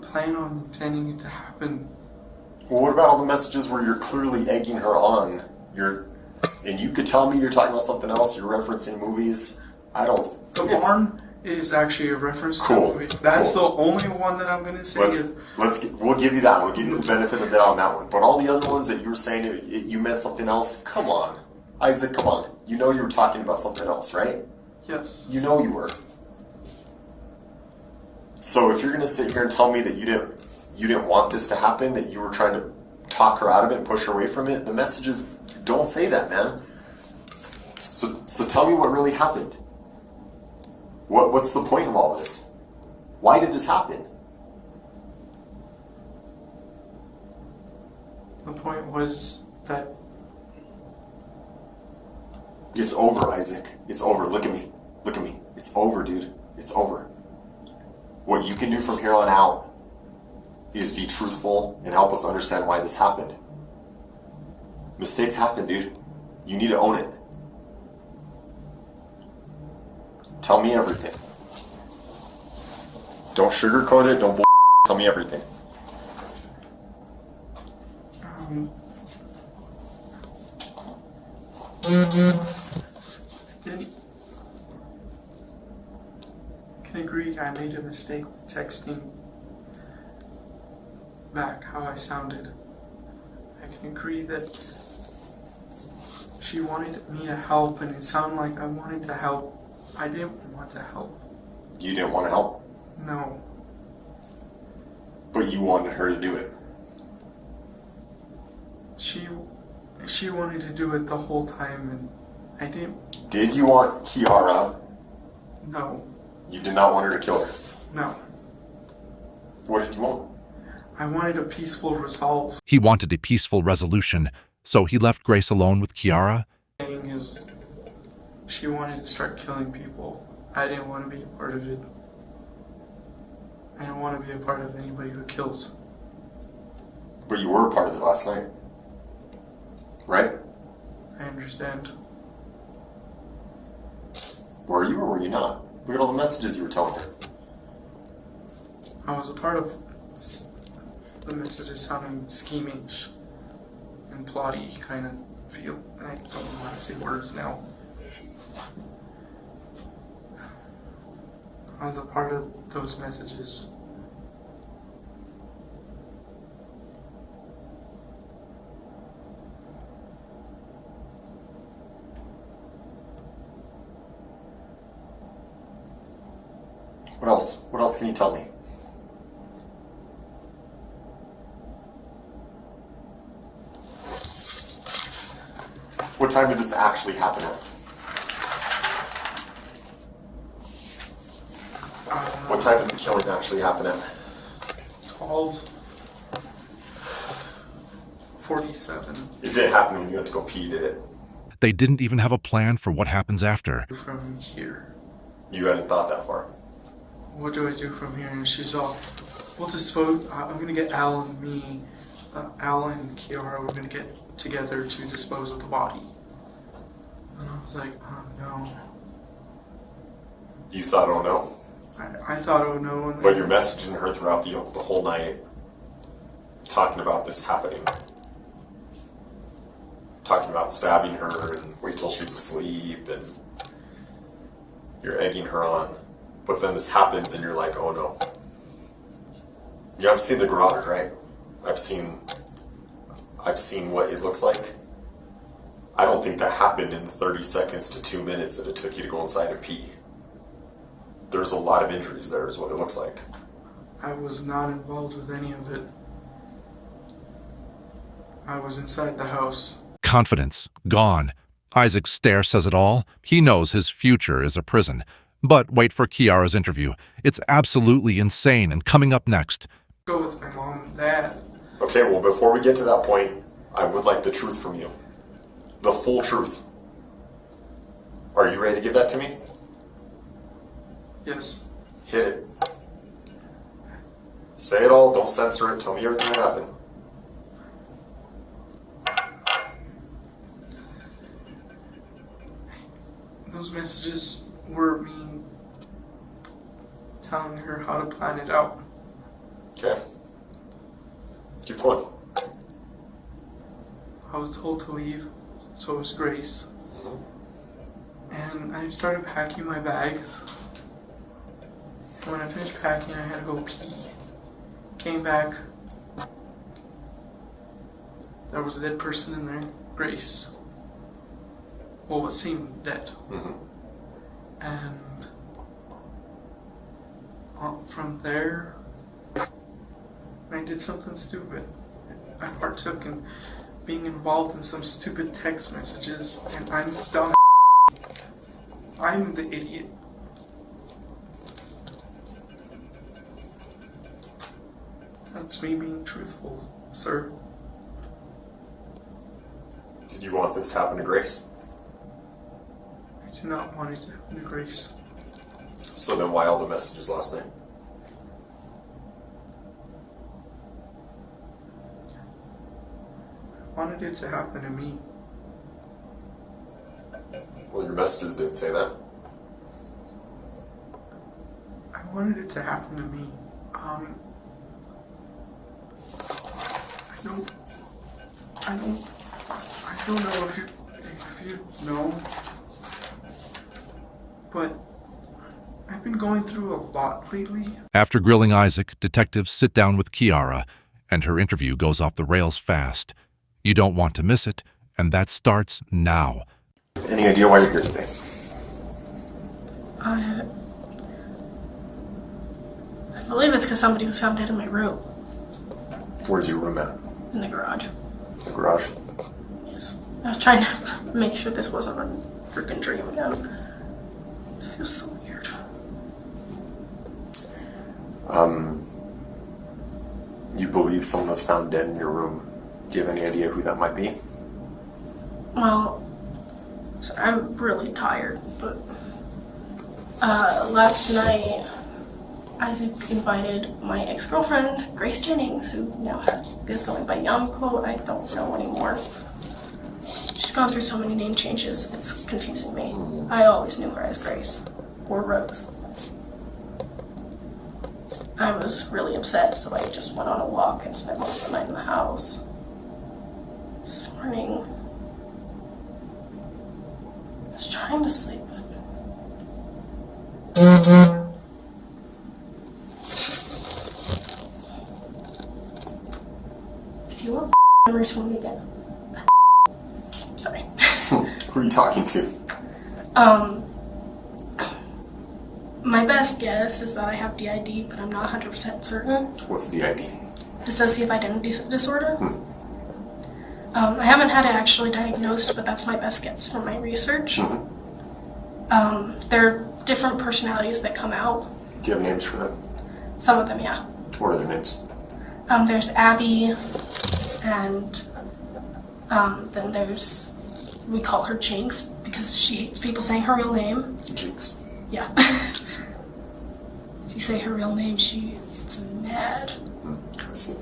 plan on intending it to happen. Well, what about all the messages where you're clearly egging her on? And you could tell me you're talking about something else, you're referencing movies. The barn is actually a reference to a movie. That's the only one that I'm going to say. We'll give you that one. We'll give you the benefit of the doubt on that one. But all the other ones that you were saying you meant something else, come on. Isaac, come on. You know you were talking about something else, right? Yes. You know you were. So if you're going to sit here and tell me that you didn't want this to happen, that you were trying to talk her out of it and push her away from it, the messages don't say that, man. So tell me what really happened. What's the point of all this? Why did this happen? The point was that... It's over, Isaac. It's over. Look at me. Look at me. It's over, dude. It's over. What you can do from here on out is be truthful and help us understand why this happened. Mistakes happen, dude. You need to own it. Tell me everything. Don't sugarcoat it. Don't tell me everything. I can agree I made a mistake with texting back how I sounded. I can agree that she wanted me to help and it sounded like I wanted to help. I didn't want to help. You didn't want to help? No. But you wanted her to do it. She wanted to do it the whole time and I didn't. Did you want Kiara? No. You did not want her to kill her? No. What did you want? I wanted a peaceful resolve. He wanted a peaceful resolution, so he left Grace alone with Kiara. She wanted to start killing people. I didn't want to be a part of it. I don't want to be a part of anybody who kills. But you were a part of it last night. Right? I understand. Were you or were you not? Look at all the messages you were telling her. I was a part of the messages sounding schemish and plotty kind of feel. I don't know how to say words now. I was a part of those messages. What else? What else can you tell me? What time did this actually happen at? What time did the killing actually happen at? 12:47. It didn't happen when you went to go pee, did it? They didn't even have a plan for what happens after. From here. You hadn't thought that far. What do I do from here? And she's all, we'll dispose, I'm gonna get Al and Kiara, we're gonna get together to dispose of the body. And I was like, oh no. You thought, oh no? I thought, oh no. And but you're messaging her throughout the whole night, talking about this happening. Talking about stabbing her and wait till she's asleep, and you're egging her on. But then this happens and you're like, oh no. Yeah, I've seen the garage, right? I've seen what it looks like. I don't think that happened in the 30 seconds to 2 minutes that it took you to go inside and pee. There's a lot of injuries there is what it looks like. I was not involved with any of it. I was inside the house. Confidence gone. Isaac's stare says it all. He knows his future is a prison. But wait for Kiara's interview. It's absolutely insane, and coming up next. Go with my mom and dad. Okay, well, before we get to that point, I would like the truth from you. The full truth. Are you ready to give that to me? Yes. Hit it. Say it all, don't censor it, tell me everything that happened. Those messages were me telling her how to plan it out. Okay. Keep going. I was told to leave, so was Grace. And I started packing my bags. And when I finished packing, I had to go pee. Came back. There was a dead person in there, Grace. Well, what seemed dead. And from there, I did something stupid. I partook in being involved in some stupid text messages, and I'm dumb. I'm the idiot. That's me being truthful, sir. Did you want this to happen to Grace? I do not want it to happen to Grace. So then why all the messages last night? I wanted it to happen to me. Well, your messages didn't say that. I wanted it to happen to me. I don't know if you know, but I've been going through a lot lately. After grilling Isaac, detectives sit down with Kiara, and her interview goes off the rails fast. You don't want to miss it, and that starts now. Any idea why you're here today? I believe it's because somebody was found dead in my room. Where's your room at? In the garage. The garage? Yes. I was trying to make sure this wasn't a freaking dream again. It feels so weird. You believe someone was found dead in your room. Do you have any idea who that might be? Well, so I'm really tired, but last night Isaac invited my ex-girlfriend, Grace Jennings, who now is going by Yamko. I don't know anymore. She's gone through so many name changes, it's confusing me. I always knew her as Grace, or Rose. I was really upset, so I just went on a walk and spent most of the night in the house. This morning, I was trying to sleep, but if you want memories from me again, sorry. Who are you talking to? My best guess is that I have DID, but I'm not 100% certain. What's DID? Dissociative identity disorder. I haven't had it actually diagnosed, but that's my best guess from my research. There are different personalities that come out. Do you have names for them? Some of them, yeah. What are their names? There's Abby, and then there's, we call her Jinx, because she hates people saying her real name. Jinx. Yeah. If you say her real name, she gets mad. I see.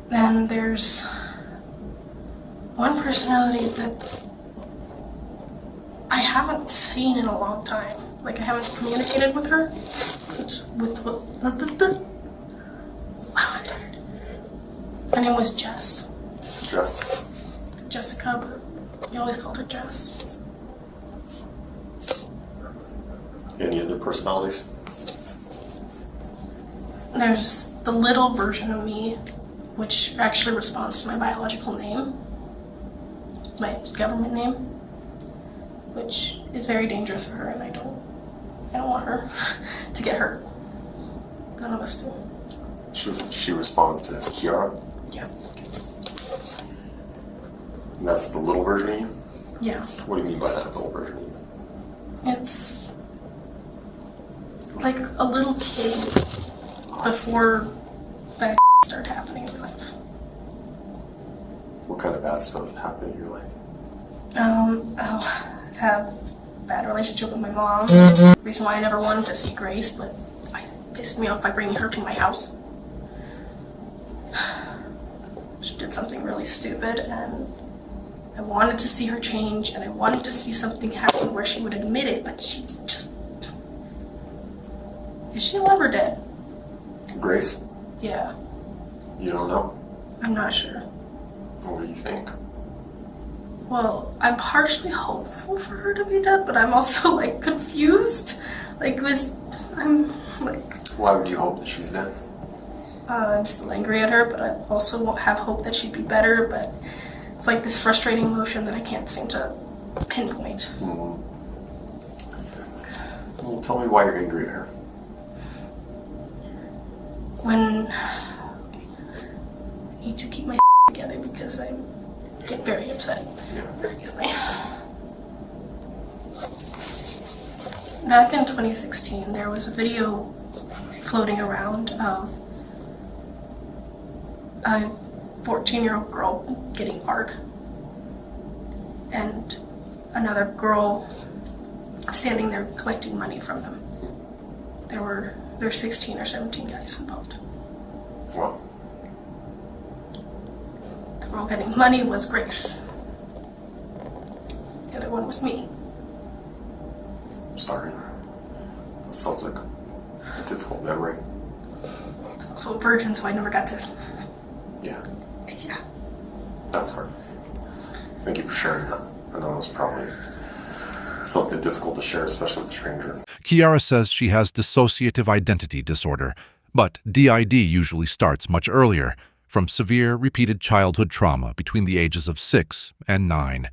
Then there's one personality that I haven't seen in a long time. Like, I haven't communicated with her. It's with wow, I'm tired. Her name was Jess. Jess. Jessica, but we always called her Jess. Any other personalities? There's the little version of me, which actually responds to my biological name, my government name, which is very dangerous for her, and I don't want her to get hurt. None of us do. She responds to Kiara? Yeah. And that's the little version of you? Yeah. What do you mean by that little version of you? It's like a little kid before bad started happening in my life. What kind of bad stuff happened in your life? I'll have a bad relationship with my mom. Reason why I never wanted to see Grace, but it pissed me off by bringing her to my house. She did something really stupid, and I wanted to see her change, and I wanted to see something happen where she would admit it, but she just... Is she alive or dead? Grace? Yeah. You don't know? I'm not sure. What do you think? Well, I'm partially hopeful for her to be dead, but I'm also, like, confused. Like, I'm, like... Why would you hope that she's dead? I'm still angry at her, but I also have hope that she'd be better, but it's like this frustrating emotion that I can't seem to pinpoint. Well, tell me why you're angry at her. When I need to keep my together because I get very upset very easily. Back in 2016, there was a video floating around of a 14-year-old girl getting hard and another girl standing there collecting money from them. There were 16 or 17 guys involved. Wow. The girl getting money was Grace. The other one was me. I'm sorry. That sounds like a difficult memory. I was also a virgin, so I never got to... Yeah. Yeah. That's hard. Thank you for sharing that. I know it's probably something difficult to share, especially with a stranger. Kiara says she has dissociative identity disorder, but DID usually starts much earlier, from severe repeated childhood trauma between the ages of 6 and 9.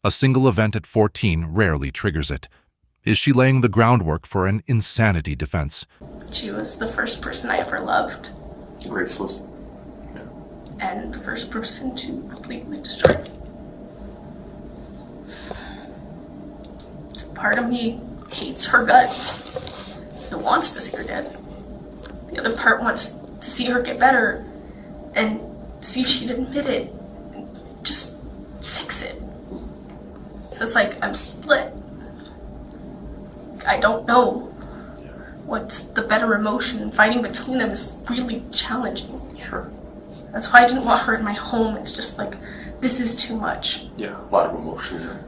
A single event at 14 rarely triggers it. Is she laying the groundwork for an insanity defense? She was the first person I ever loved. Grace was. And the first person to completely destroy me. So part of me hates her guts. It wants to see her dead. The other part wants to see her get better and see if she'd admit it and just fix it. It's like I'm split. I don't know what's the better emotion, and fighting between them is really challenging. Sure. That's why I didn't want her in my home. It's just like, this is too much. Yeah, a lot of emotion there.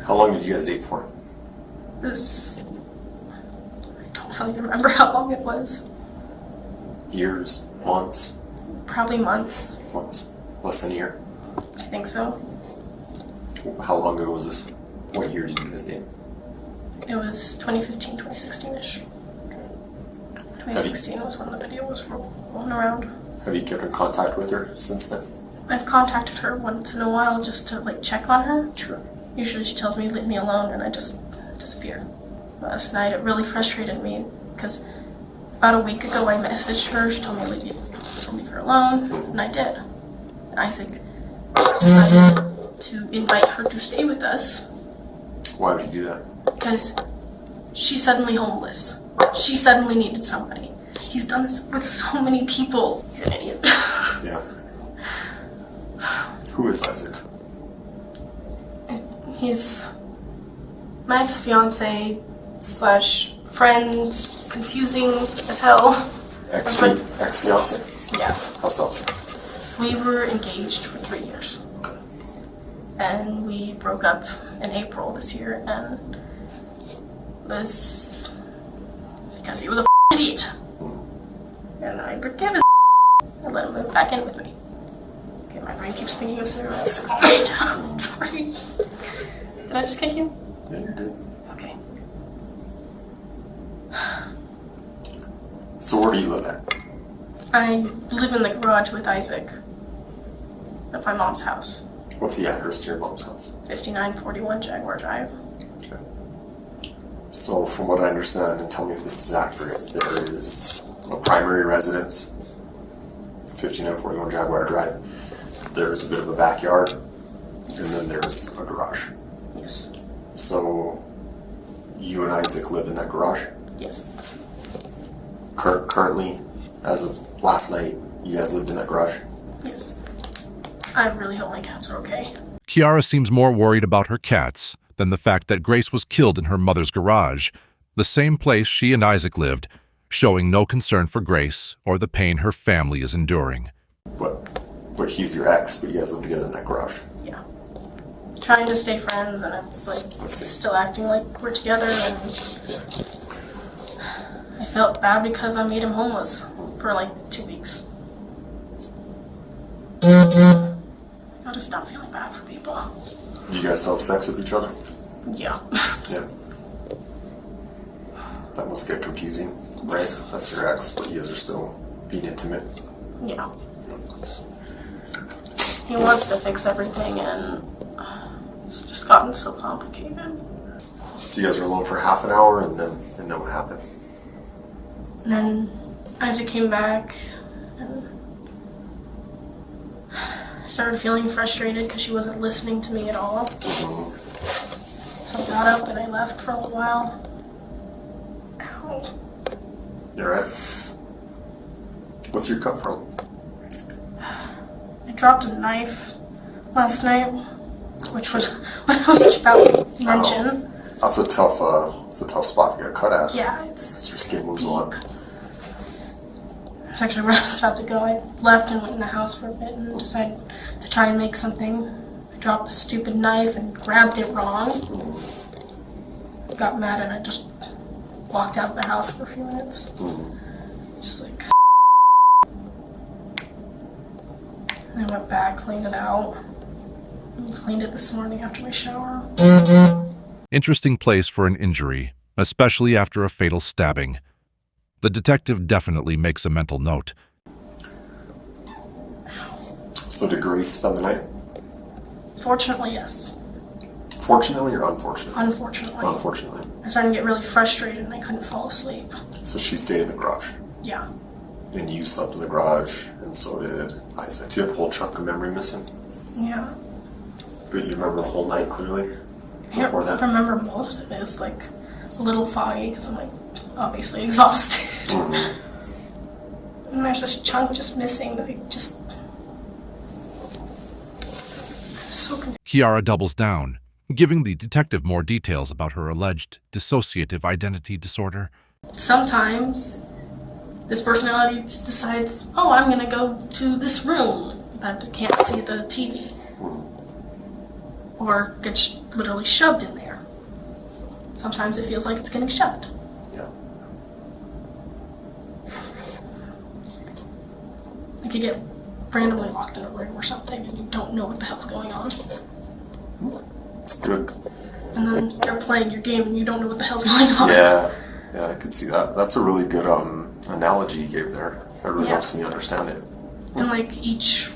How long did you guys date for? I don't really remember how long it was. Years? Months? Probably months. Months. Less than a year? I think so. How long ago was this? What year did you guys date? It was 2015, 2016-ish. 2016 was when the video was rolling around. Have you kept in contact with her since then? I've contacted her once in a while just to like check on her. Sure. Usually she tells me leave me alone and I just disappear. Last night it really frustrated me because about a week ago I messaged her. She told me to leave her alone, and I did. And Isaac decided to invite her to stay with us. Why would you do that? Because she's suddenly homeless. She suddenly needed somebody. He's done this with so many people. He's an idiot. Yeah. Who is Isaac? He's my ex-fiance / friend, confusing as hell. Ex-fiance? Yeah. How so? We were engaged for 3 years. Okay. And we broke up in April this year, and it was because he was a idiot. And I forgive his and let him move back in with me. Okay, my brain keeps thinking of cigarettes. Calm me down. I'm sorry. Did I just kick you? Yeah, you did. Okay. So where do you live at? I live in the garage with Isaac at my mom's house. What's the address to your mom's house? 5941 Jaguar Drive. Okay. So from what I understand, and tell me if this is accurate, there is a primary residence, 5941 Jaguar Drive, there's a bit of a backyard, and then there's a garage. Yes. So, you and Isaac live in that garage? Yes. Currently, as of last night, you guys lived in that garage? Yes. I really hope my cats are okay. Kiara seems more worried about her cats than the fact that Grace was killed in her mother's garage, the same place she and Isaac lived, showing no concern for Grace or the pain her family is enduring. But he's your ex, but you guys live together in that garage? Yeah. Trying to stay friends, and it's like still acting like we're together, and I felt bad because I made him homeless for like 2 weeks. Gotta stop feeling bad for people. Do you guys still have sex with each other? Yeah. Yeah. That must get confusing, right? That's your ex, but you guys are still being intimate. Yeah. He wants to fix everything, and it's just gotten so complicated. So you guys were alone for half an hour, and then what happened? And then Isaac came back, and I started feeling frustrated because she wasn't listening to me at all. So I got up and I left for a little while. Ow. You alright? What's your cut from? I dropped a knife last night, which was what I was about to mention. That's a tough spot to get a cut at. Yeah, it's your skin moves a lot. It's actually where I was about to go. I left and went in the house for a bit and decided to try and make something. I dropped the stupid knife and grabbed it wrong. Got mad and I just walked out of the house for a few minutes. Just like... I went back, cleaned it out. And cleaned it this morning after my shower. Interesting place for an injury, especially after a fatal stabbing. The detective definitely makes a mental note. So did Grace spend the night? Fortunately, yes. Fortunately or unfortunately? Unfortunately. Unfortunately. I started to get really frustrated and I couldn't fall asleep. So she stayed in the garage? Yeah. And you slept in the garage, and so did Isaac. Do you have a whole chunk of memory missing? Yeah. But you remember the whole night clearly? I don't remember most of it. It's like a little foggy because I'm like obviously exhausted. And there's this chunk just missing that I just... I'm so confused. Kiara doubles down, giving the detective more details about her alleged dissociative identity disorder. Sometimes this personality decides, oh, I'm gonna go to this room that can't see the TV. Or gets literally shoved in there. Sometimes it feels like it's getting shoved. Yeah. Like you get randomly locked in a room or something and you don't know what the hell's going on. It's good. And then you're playing your game and you don't know what the hell's going on. Yeah, I could see that. That's a really good analogy you gave there. That really helps me understand it. And like each,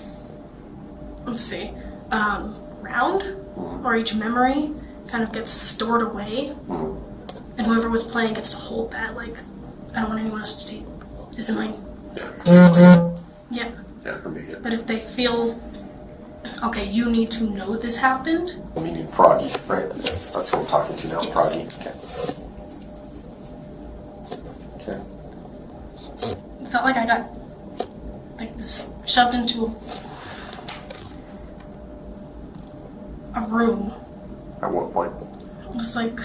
let's see, round or each memory kind of gets stored away, and whoever was playing gets to hold that. Like, I don't want anyone else to see. Is it mine? Yeah. Yeah, for me, yeah. But if they feel, okay, you need to know this happened. Meaning Froggy, right? Yes. That's who I'm talking to now, Yes. Froggy. Okay. It felt like I got like this shoved into a room. At what point? It was like,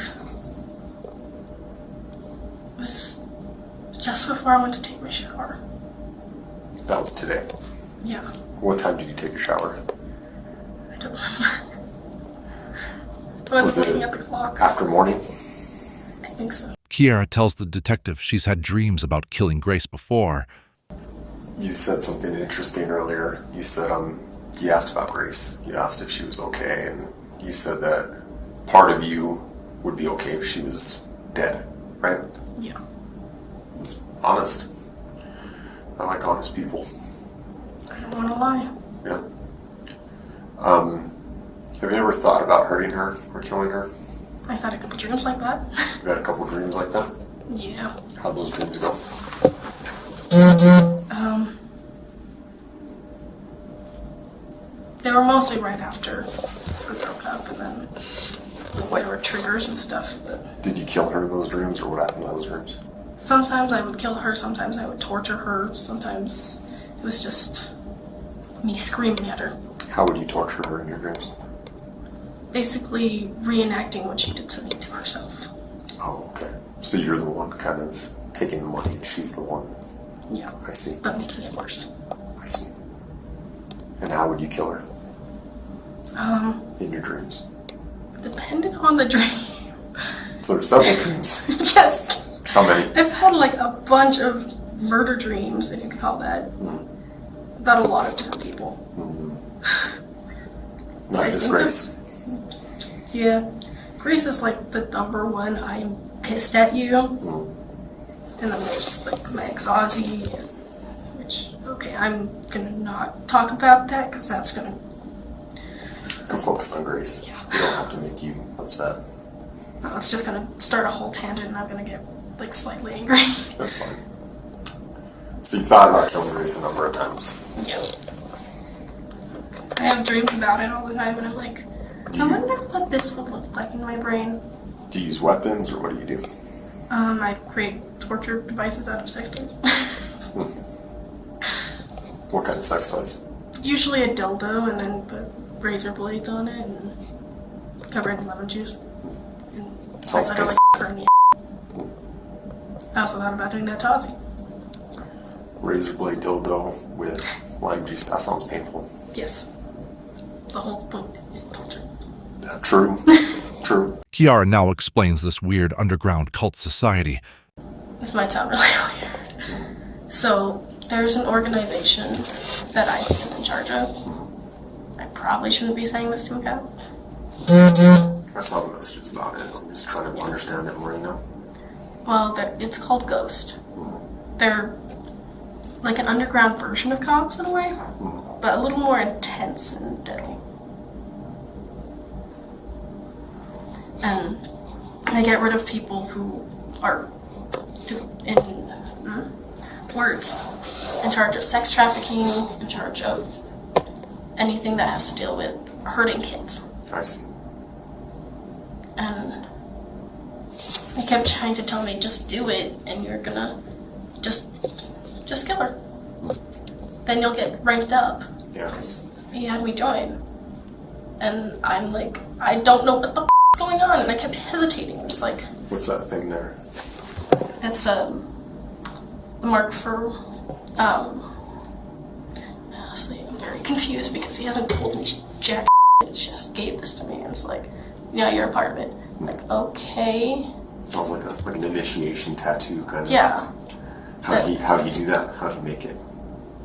it was just before I went to take my shower. That was today. Yeah. What time did you take a shower? I don't remember. I wasn't looking at the clock. After morning? I think so. Kiara tells the detective she's had dreams about killing Grace before. You said something interesting earlier. You said, you asked about Grace. You asked if she was okay, and you said that part of you would be okay if she was dead, right? Yeah. It's honest. I like honest people. I don't want to lie. Yeah. Have you ever thought about hurting her or killing her? I've had a couple dreams like that. You had a couple dreams like that? Yeah. How'd those dreams go? They were mostly right after we broke up, and then there were triggers and stuff. But Did you kill her in those dreams, or what happened in those dreams? sometimes I would kill her, sometimes I would torture her, sometimes it was just me screaming at her. How would you torture her in your dreams? Basically reenacting what she did to me to herself. Oh, okay. So you're the one kind of taking the money, and she's the one. Yeah. I see. But making it worse. I see. And how would you kill her? In your dreams? Depending on the dream. So there's several dreams. Yes. How many? I've had like a bunch of murder dreams, if you could call that, about a lot of different people. Not just Grace. Yeah. Grace is like the number one, I'm pissed at you. And then there's like my ex Ozzy, which, okay, I'm gonna not talk about that because that's gonna Go focus on Grace. Yeah. We don't have to make you upset. it's just gonna start a whole tangent and I'm gonna get like slightly angry. That's fine. So you've thought about killing Grace a number of times. Yeah. I have dreams about it all the time and I'm like, I wonder what this would look like in my brain. Do you use weapons, or what do you do? I create torture devices out of sex toys. What kind of sex toys? Usually a dildo and then put razor blades on it and cover it in lemon juice. And Sounds I literally painful. her in the I also thought about doing that to Ozzy. Razor blade dildo with lime juice. That sounds painful. Yes. The whole point is torture. True. True. Kiara now explains this weird underground cult society. This might sound really weird. So, there's an organization that Isaac is in charge of. I probably shouldn't be saying this to a guy. I saw the messages about it. I'm just trying to understand it more, you know? Well, it's called Ghost. They're like an underground version of cops in a way, but a little more intense and deadly. And they get rid of people who are in charge of sex trafficking, in charge of anything that has to deal with hurting kids. I see. And they kept trying to tell me, just do it, and you're gonna just kill her. Then you'll get ranked up. Yeah. Because he had me join. And I'm like, I don't know what the is going on, and I kept hesitating. It's like, What's that thing there? it's the mark for, honestly, I'm very confused because he hasn't told me jack. He just gave this to me, and it's like, you're a part of it. I'm like, okay. Sounds like an initiation tattoo kind of. Yeah. How do you do that? How do you make it?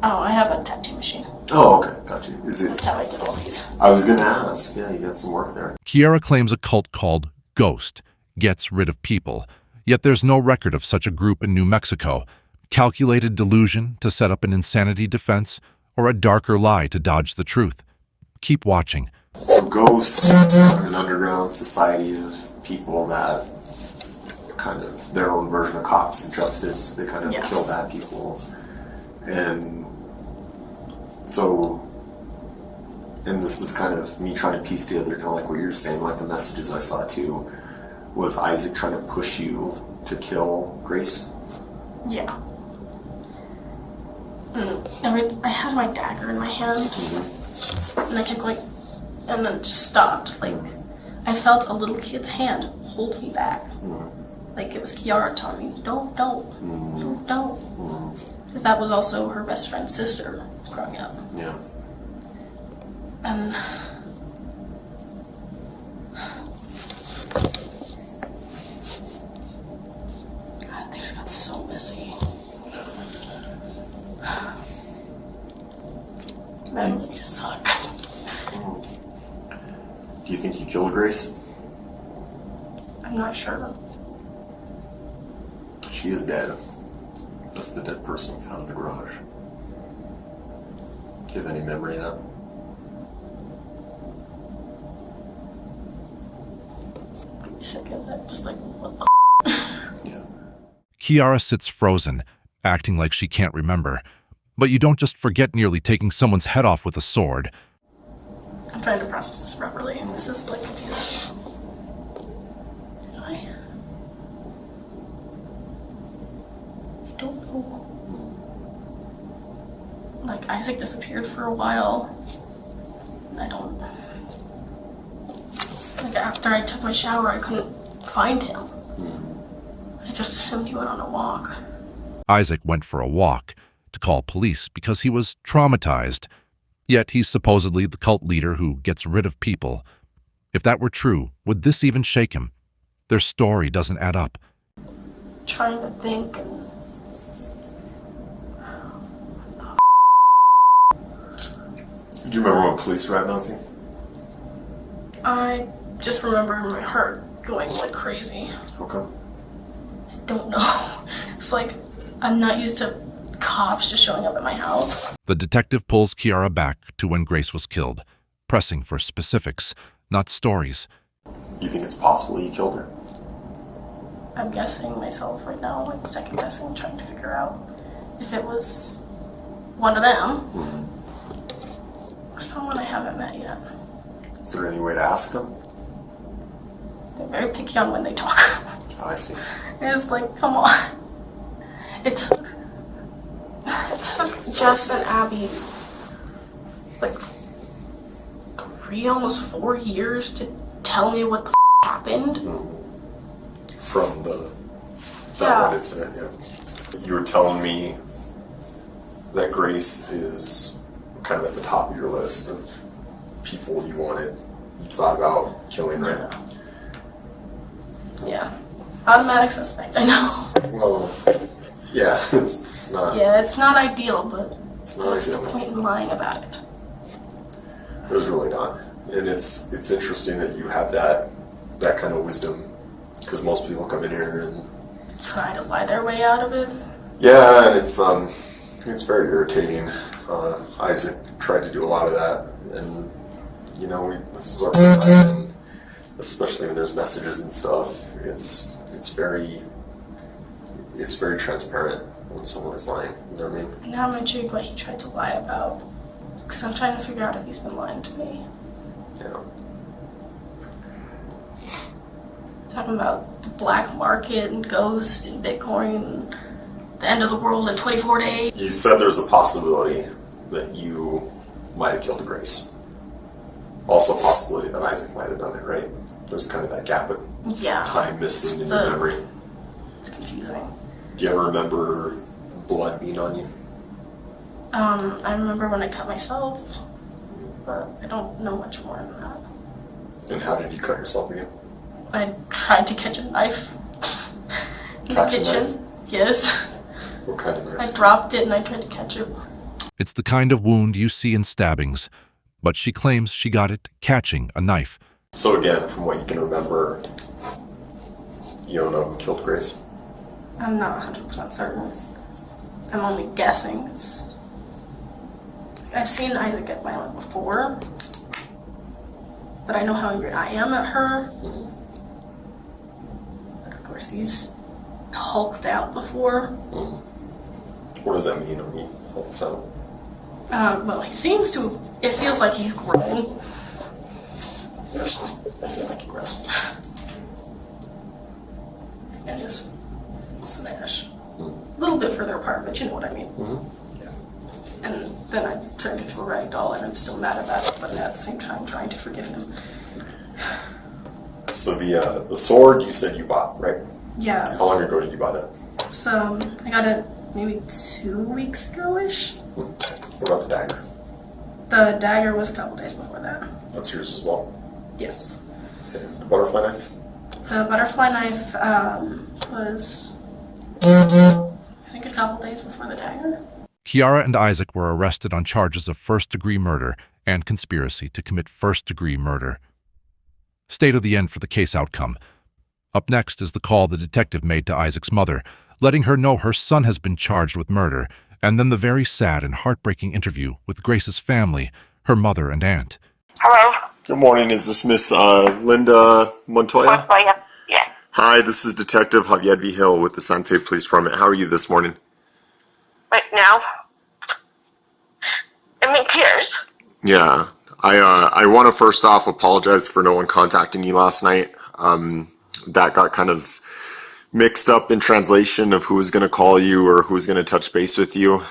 Oh, I have a tattoo machine. Oh, okay, got you. Is it? That's how I did all these. I was gonna ask. Yeah, you got some work there. Kiara claims a cult called Ghost gets rid of people, yet there's no record of such a group in New Mexico. Calculated delusion to set up an insanity defense, or a darker lie to dodge the truth. Keep watching. So Ghost, an underground society of people that kind of their own version of cops and justice. They kind of kill bad people. And so, and this is kind of me trying to piece together kind of like what you're saying, like the messages I saw too. Was Isaac trying to push you to kill Grace? Yeah. I had my dagger in my hand, and I kept going, and then just stopped. Like, I felt a little kid's hand hold me back. Like it was Kiara telling me, don't. Because that was also her best friend's sister growing up. Yeah. And God, things got so messy. That really sucked. Do you think you killed Grace? I'm not sure. She is dead. That's the dead person we found in the garage. Do you have any memory of that? Sick of that. Just like, what the Yeah. Kiara sits frozen, acting like she can't remember. But you don't just forget nearly taking someone's head off with a sword. I'm trying to process this properly. This is like confusing. I don't know. Like, Isaac disappeared for a while. I don't... Like, after I took my shower, I couldn't find him. I just assumed he went on a walk. Isaac went for a walk to call police because he was traumatized. Yet he's supposedly the cult leader who gets rid of people. If that were true, would this even shake him? Their story doesn't add up. Trying to think and... Do you remember when police were at Nancy? I just remember my heart going like crazy. Okay. I don't know. It's like I'm not used to cops just showing up at my house. The detective pulls Kiara back to when Grace was killed, pressing for specifics, not stories. You think it's possible you killed her? I'm guessing myself right now, like second guessing, trying to figure out if it was one of them or someone I haven't met yet. Is there any way to ask them? They're very picky on when they talk. Oh, I see. It's like, come on. It took Jess and Abby like 3, almost 4 years to tell me what the happened. From that one incident, yeah. You were telling me that Grace is kind of at the top of your list of people you thought about killing, right? Yeah. Automatic suspect, I know. Well, yeah, it's not. Yeah, it's not ideal, but it's not what's ideal. the point in lying about it? There's really not. And it's interesting that you have that kind of wisdom, because most people come in here and try to lie their way out of it. Yeah, and it's very irritating. Isaac tried to do a lot of that, and this is our first time, and especially when there's messages and stuff, it's very transparent when someone is lying. You know what I mean? Now I'm intrigued what he tried to lie about, because I'm trying to figure out if he's been lying to me. Yeah. Talking about the black market and ghost and Bitcoin and the end of the world in 24 days. You said there's a possibility that you might have killed Grace. Also a possibility that Isaac might have done it, right? There's kind of that gap of time missing in your memory. It's confusing. Do you ever remember blood being on you? I remember when I cut myself, but I don't know much more than that. And how did you cut yourself again? I tried to catch a knife in the kitchen. Yes. What kind of knife? I dropped it and I tried to catch it. It's the kind of wound you see in stabbings, but she claims she got it catching a knife. So again, from what you can remember, you don't know who killed Grace? I'm not 100% certain. I'm only guessing. I've seen Isaac get violent before, but I know how angry I am at her. But of course, he's hulked out before. What does that mean when he hulks out? Well, he seems to. It feels like he's grown. I feel like he grows. And his smash. A little bit further apart, but you know what I mean. And then I turned into a rag doll, and I'm still mad about it, but at the same time trying to forgive him. So the sword you said you bought, right? Yeah. How long ago did you buy that? So I got it maybe 2 weeks ago-ish. What about the dagger? The dagger was a couple days before that. That's yours as well? Yes. Okay. The butterfly knife? The butterfly knife was, I think, a couple days before the dagger. Kiara and Isaac were arrested on charges of first-degree murder and conspiracy to commit first-degree murder. Stay to the end for the case outcome. Up next is the call the detective made to Isaac's mother, letting her know her son has been charged with murder, and then the very sad and heartbreaking interview with Grace's family, her mother and aunt. Hello? Good morning. Is this Miss Linda Montoya? Montoya, yeah. Hi, this is Detective Javier Vigil with the Santa Fe Police Department. How are you this morning? Right now? I'm in tears. Yeah. I want to first off apologize for no one contacting you last night. That got kind of mixed up in translation of who was going to call you or who was going to touch base with you.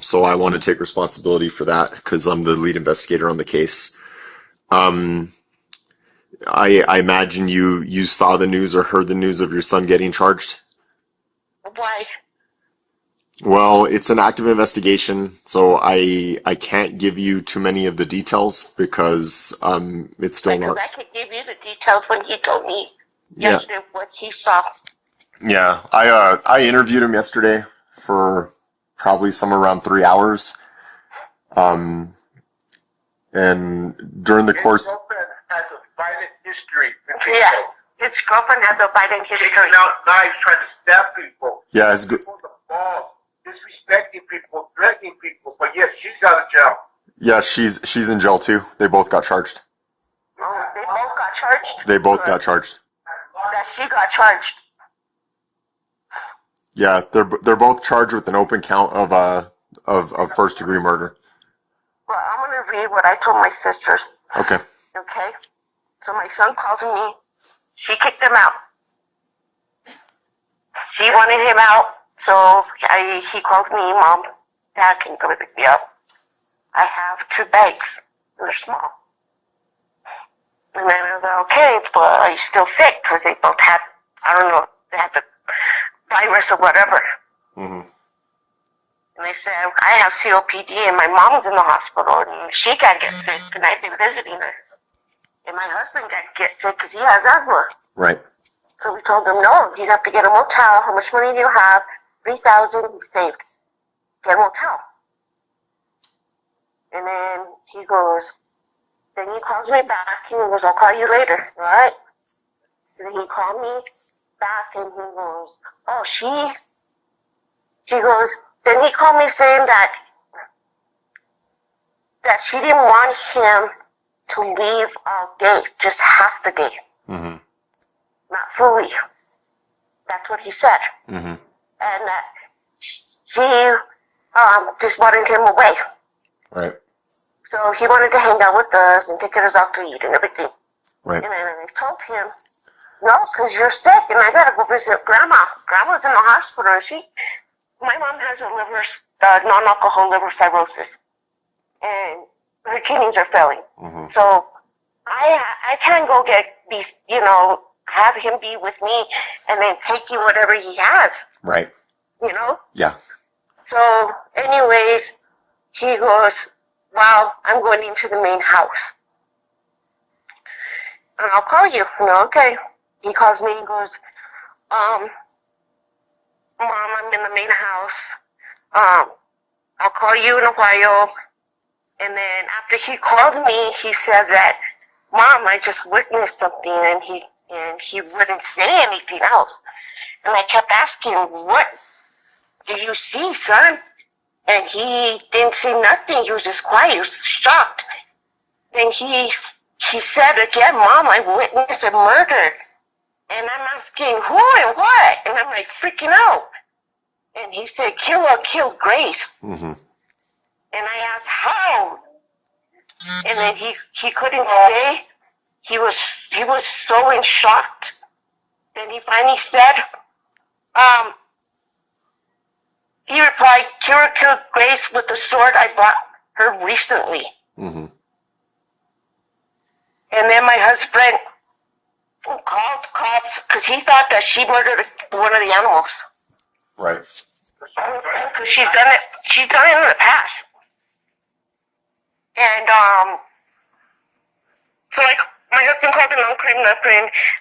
So I want to take responsibility for that because I'm the lead investigator on the case. I imagine you saw the news or heard the news of your son getting charged? Why? Well, it's an active investigation, so I can't give you too many of the details because it's still not. I could give you the details when he told me yesterday what he saw. Yeah, I interviewed him yesterday for probably somewhere around 3 hours. And during the course. His girlfriend has a violent history. Yeah, his girlfriend has a violent history. Taking out knives, trying to stab people. Yeah, it's good. The balls, disrespecting people, threatening people. But yes, she's out of jail. Yeah, she's in jail too. They both got charged. Oh, they both got charged? They both got charged. That she got charged. Yeah, they're both charged with an open count of first degree murder. Well, I'm gonna read what I told my sisters. Okay. Okay? So my son called me. She kicked him out. She wanted him out, so he called me, Mom, Dad, can you come and pick me up? I have 2 bags, and they're small. And then I was like, okay, but are you still sick? Because they both had, I don't know, they had the virus or whatever. Mm-hmm. And they said, I have COPD and my mom's in the hospital and she can't get sick and I've been visiting her. And my husband can't get sick because he has asthma. Right. So we told him, no, you have to get a motel. How much money do you have? $3,000 he saved. Get a motel. And then he goes, then he calls me back and he goes, I'll call you later, all right? And then he called me back and he goes, oh, she goes, then he called me saying that she didn't want him to leave all day, just half the day. Mm-hmm. Not fully. That's what he said. Mm-hmm. And that she just wanted him away. Right. So he wanted to hang out with us and take us out to eat and everything. Right. And then I told him, no, because you're sick and I gotta go visit Grandma. Grandma's in the hospital and my mom has a non-alcohol liver cirrhosis. And her kidneys are failing. Mm-hmm. So I can't go get these, have him be with me and then take you whatever he has. Right. Yeah. So anyways, he goes, well, I'm going into the main house. And I'll call you. Okay. He calls me and goes, Mom, I'm in the main house. I'll call you in a while. And then after he called me, he said that, Mom, I just witnessed something, and he wouldn't say anything else. And I kept asking, what do you see, son? And he didn't say nothing. He was just quiet. He was shocked. Then he said again, Mom, I witnessed a murder. And I'm asking, who and what? And I'm like freaking out. And he said, Kiara killed Grace. Mm-hmm. And I asked, how? And then he couldn't say. He was so in shock. Then he finally said, he replied, Kiara killed Grace with the sword I bought her recently. Mm-hmm. And then my husband called cops because he thought that she murdered one of the animals. Right. Because she's done it in the past. And so like my husband called an uncle and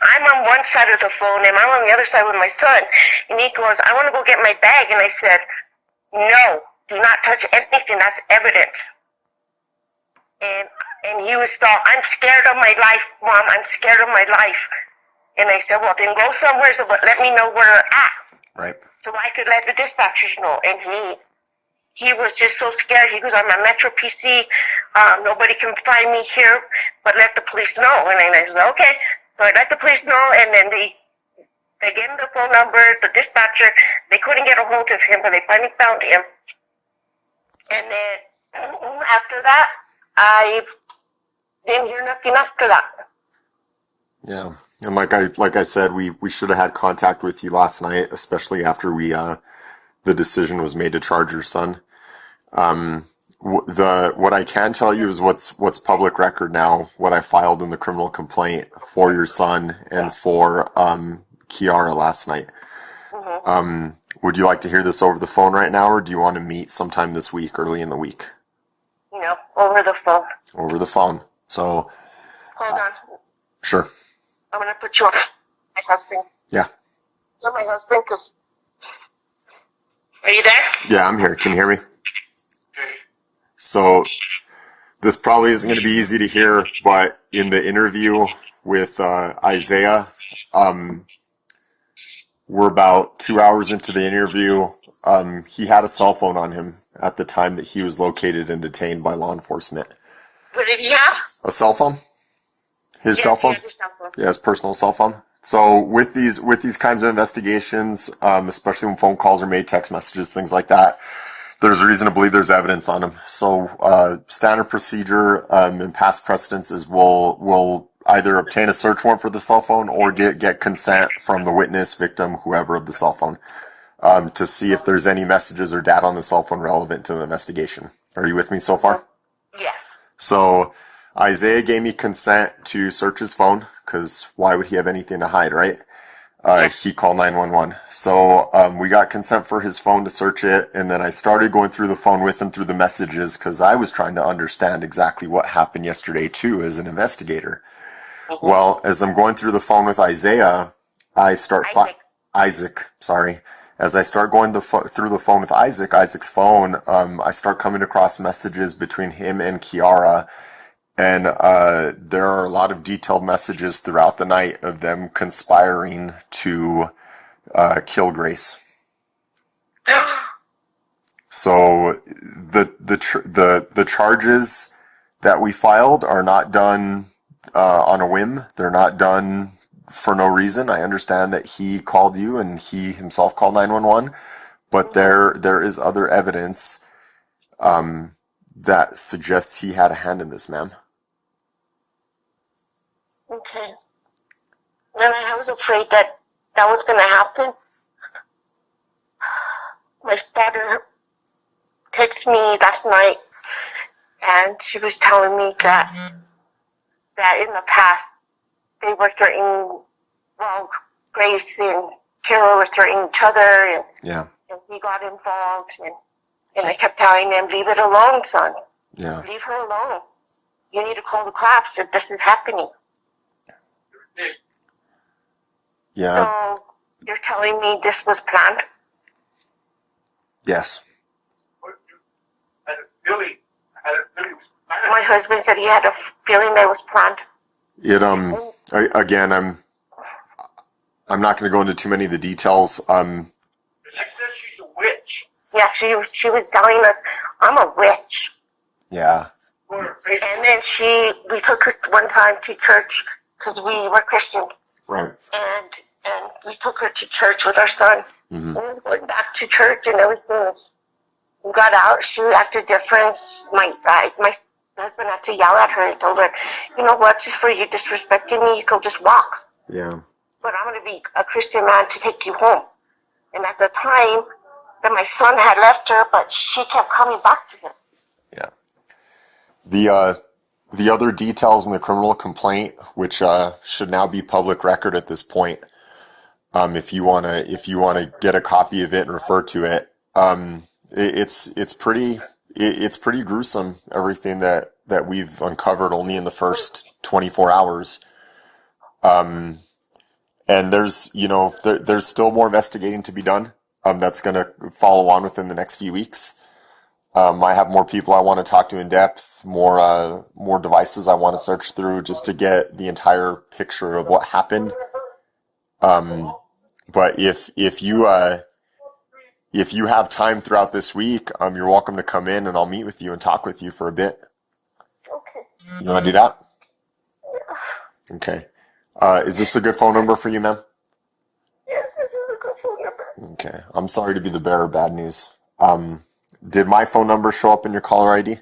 I'm on one side of the phone and I'm on the other side with my son. And he goes, I want to go get my bag. And I said, no, do not touch anything. That's evidence. And he was all, I'm scared of my life, Mom. I'm scared of my life. And I said, well, then go somewhere, but let me know where you're at. Right. So I could let the dispatchers know. And he was just so scared. He goes, I'm a Metro PC. Nobody can find me here, but let the police know. And I said, okay. So I let the police know, and then they gave him the phone number, the dispatcher. They couldn't get a hold of him, but they finally found him. And then after that, I Didn't hear nothing after that. Yeah, and like I said, we should have had contact with you last night, especially after the decision was made to charge your son. What I can tell you is what's public record now. What I filed in the criminal complaint for your son and for Kiara last night. Would you like to hear this over the phone right now, or do you want to meet sometime this week, early in the week? No, over the phone. Over the phone. So. Hold on. Sure. I'm gonna put you on my husband. Yeah. Is that my husband? Cause are you there? Yeah, I'm here. Can you hear me? So this probably isn't going to be easy to hear, but in the interview with Isaiah, we're about 2 hours into the interview. He had a cell phone on him at the time that he was located and detained by law enforcement. What did he have? A cell phone? His cell phone? His cell phone. Yeah, his personal cell phone. So with these kinds of investigations, especially when phone calls are made, text messages, things like that, there's reason to believe there's evidence on him. So standard procedure and past precedents is we'll either obtain a search warrant for the cell phone or get consent from the witness, victim, whoever of the cell phone, to see if there's any messages or data on the cell phone relevant to the investigation. Are you with me so far? Yes. So Isaiah gave me consent to search his phone, because why would he have anything to hide, right? He called 911. So we got consent for his phone to search it, and then I started going through the phone with him through the messages, because I was trying to understand exactly what happened yesterday too as an investigator. Well, as I'm going through the phone with Isaiah, Isaac, sorry. As I start going through the phone with Isaac's phone, I start coming across messages between him and Kiara. And there are a lot of detailed messages throughout the night of them conspiring to kill Grace. So the charges that we filed are not done on a whim. They're not done for no reason. I understand that he called you and he himself called 911, but there is other evidence that suggests he had a hand in this, ma'am. Okay. And I was afraid that was going to happen. My daughter texted me last night, and she was telling me that in the past they were threatening, well, Grace and Kiara were threatening each other, and we got involved, and I kept telling them, leave it alone, son. Yeah. Leave her alone. You need to call the cops if this is happening. Yeah. So you're telling me this was planned? Yes. My husband said he had a feeling that it was planned. Again, I'm not going to go into too many of the details. She says she's a witch. Yeah, she was telling us, I'm a witch. Yeah. And then we took her one time to church because we were Christians. Right. And we took her to church with our son. Mm-hmm. And we was going back to church and everything. We got out. She acted different. My husband had to yell at her and told her, you know what, just for you disrespecting me, you can just walk. Yeah. But I'm going to be a Christian man to take you home. And at the time, that my son had left her, but she kept coming back to him. Yeah. The other details in the criminal complaint, which should now be public record at this point, if you wanna get a copy of it and refer to it, it's pretty gruesome. Everything that we've uncovered only in the first 24 hours. And there's still more investigating to be done. That's gonna follow on within the next few weeks. I have more people I want to talk to in depth, more devices I want to search through just to get the entire picture of what happened. But if you have time throughout this week, you're welcome to come in and I'll meet with you and talk with you for a bit. Okay. You want to do that? Okay. Is this a good phone number for you, ma'am? Yes, this is a good phone number. Okay. I'm sorry to be the bearer of bad news. Did my phone number show up in your caller ID?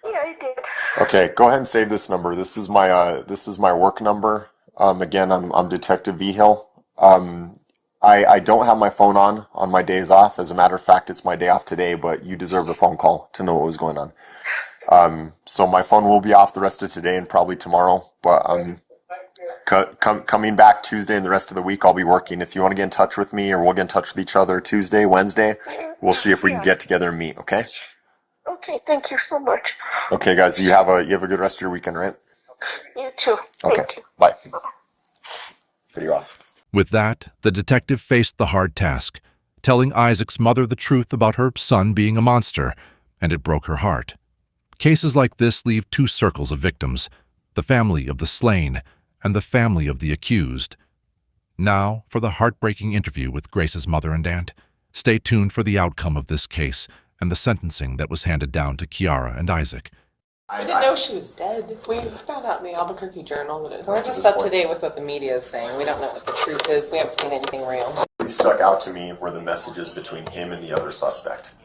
Yeah, I did. Okay, go ahead and save this number. This is my work number. Again, I'm Detective Vigil. I don't have my phone on my days off. As a matter of fact, it's my day off today, but you deserved a phone call to know what was going on. So my phone will be off the rest of today and probably tomorrow, but coming back Tuesday and the rest of the week, I'll be working. If you want to get in touch with me, or we'll get in touch with each other Tuesday, Wednesday, we'll see if we can get together and meet, okay? Okay, thank you so much. Okay, guys, you have a good rest of your weekend, right? You too. Okay, Thank you. bye. Video off. With that, the detective faced the hard task, telling Isaac's mother the truth about her son being a monster, and it broke her heart. Cases like this leave two circles of victims, the family of the slain and the family of the accused. Now for the heartbreaking interview with Grace's mother and aunt. Stay tuned for the outcome of this case and the sentencing that was handed down to Kiara and Isaac. I didn't know she was dead. We found out in the Albuquerque Journal that we're just up to date with what the media is saying. We don't know what the truth is. We haven't seen anything real. What stuck out to me were the messages between him and the other suspect.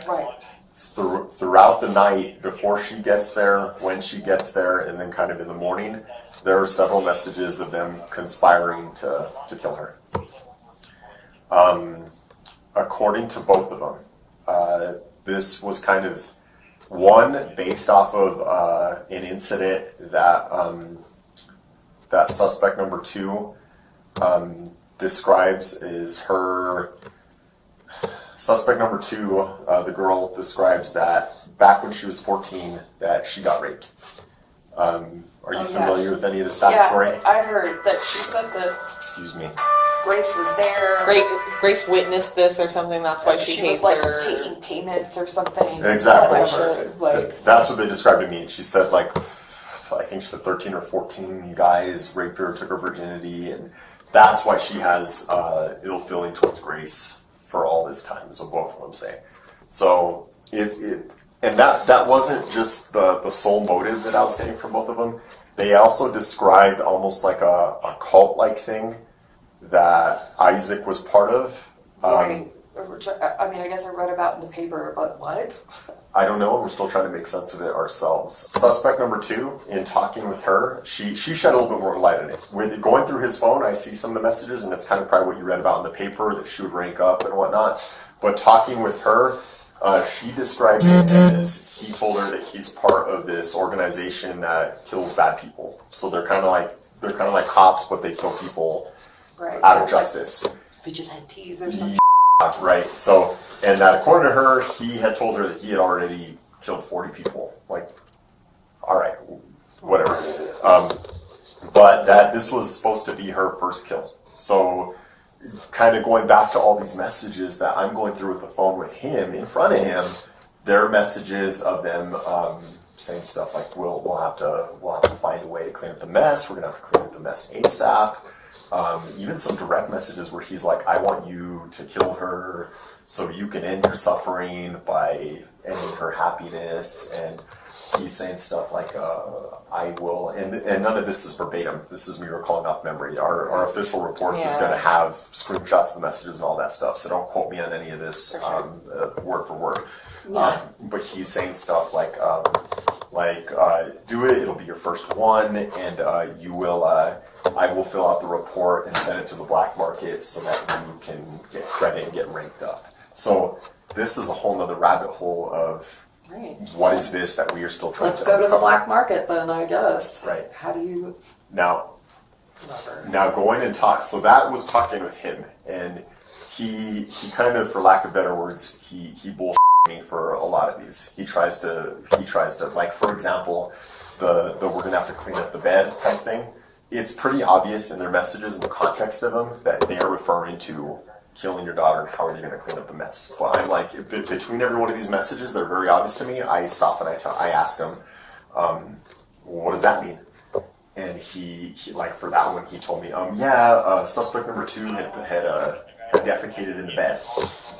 Right. Throughout the night, before she gets there, when she gets there, and then kind of in the morning, there are several messages of them conspiring to kill her. According to both of them, this was kind of one based off of an incident that that suspect number 2 describes is her. Suspect number 2, the girl describes that back when she was 14, that she got raped. Are you familiar with any of this backstory? Yeah, I've heard that she said that. Excuse me. Grace was there. Grace witnessed this or something. That's why she hates was like her. taking payments or something. Exactly. That's what they described to me. She said, like, I think she said 13 or 14 guys raped her, took her virginity, and that's why she has ill feeling towards Grace for all this time, is what both of them say. So and that wasn't just the sole motive that I was getting from both of them. They also described almost like a cult-like thing that Isaac was part of. Right. I mean, I guess I read about in the paper, but what? I don't know. We're still trying to make sense of it ourselves. Suspect number 2, in talking with her, she shed a little bit more light on it. With going through his phone, I see some of the messages, and it's kind of probably what you read about in the paper, that she would rank up and whatnot. But talking with her, she described it as he told her that he's part of this organization that kills bad people. So they're kind of like cops, but they kill people out of justice. Vigilantes or something. Right. So, and that according to her, he had told her that he had already killed 40 people. Like, all right, whatever. But that this was supposed to be her first kill. So, kind of going back to all these messages that I'm going through with the phone with him, in front of him, there are messages of them saying stuff like, we'll have to find a way to clean up the mess. We're gonna have to clean up the mess ASAP. Even some direct messages where he's like, I want you to kill her so you can end your suffering by ending her happiness. And he's saying stuff like, I will, and none of this is verbatim. This is me recalling off memory. Our official reports is going to have screenshots of the messages and all that stuff, so don't quote me on any of this word for word. But he's saying stuff like do it, it'll be your first one, and you will, I will fill out the report and send it to the black market so that you can get credit and get ranked up. So this is a whole nother rabbit hole of what is this that we are still trying Let's to go uncover. to the black market then, I guess. Right. How do you... Now going and talk, so that was talking with him, and he kind of, for lack of better words, he bullshit me for a lot of these. He tries to, like, for example, the we're gonna have to clean up the bed type thing. It's pretty obvious in their messages and the context of them that they are referring to killing your daughter and how are they going to clean up the mess. Well, I'm like, between every one of these messages, they're very obvious to me. I stop and I ask him, what does that mean? And he like, for that one, he told me, suspect number 2 had defecated in the bed.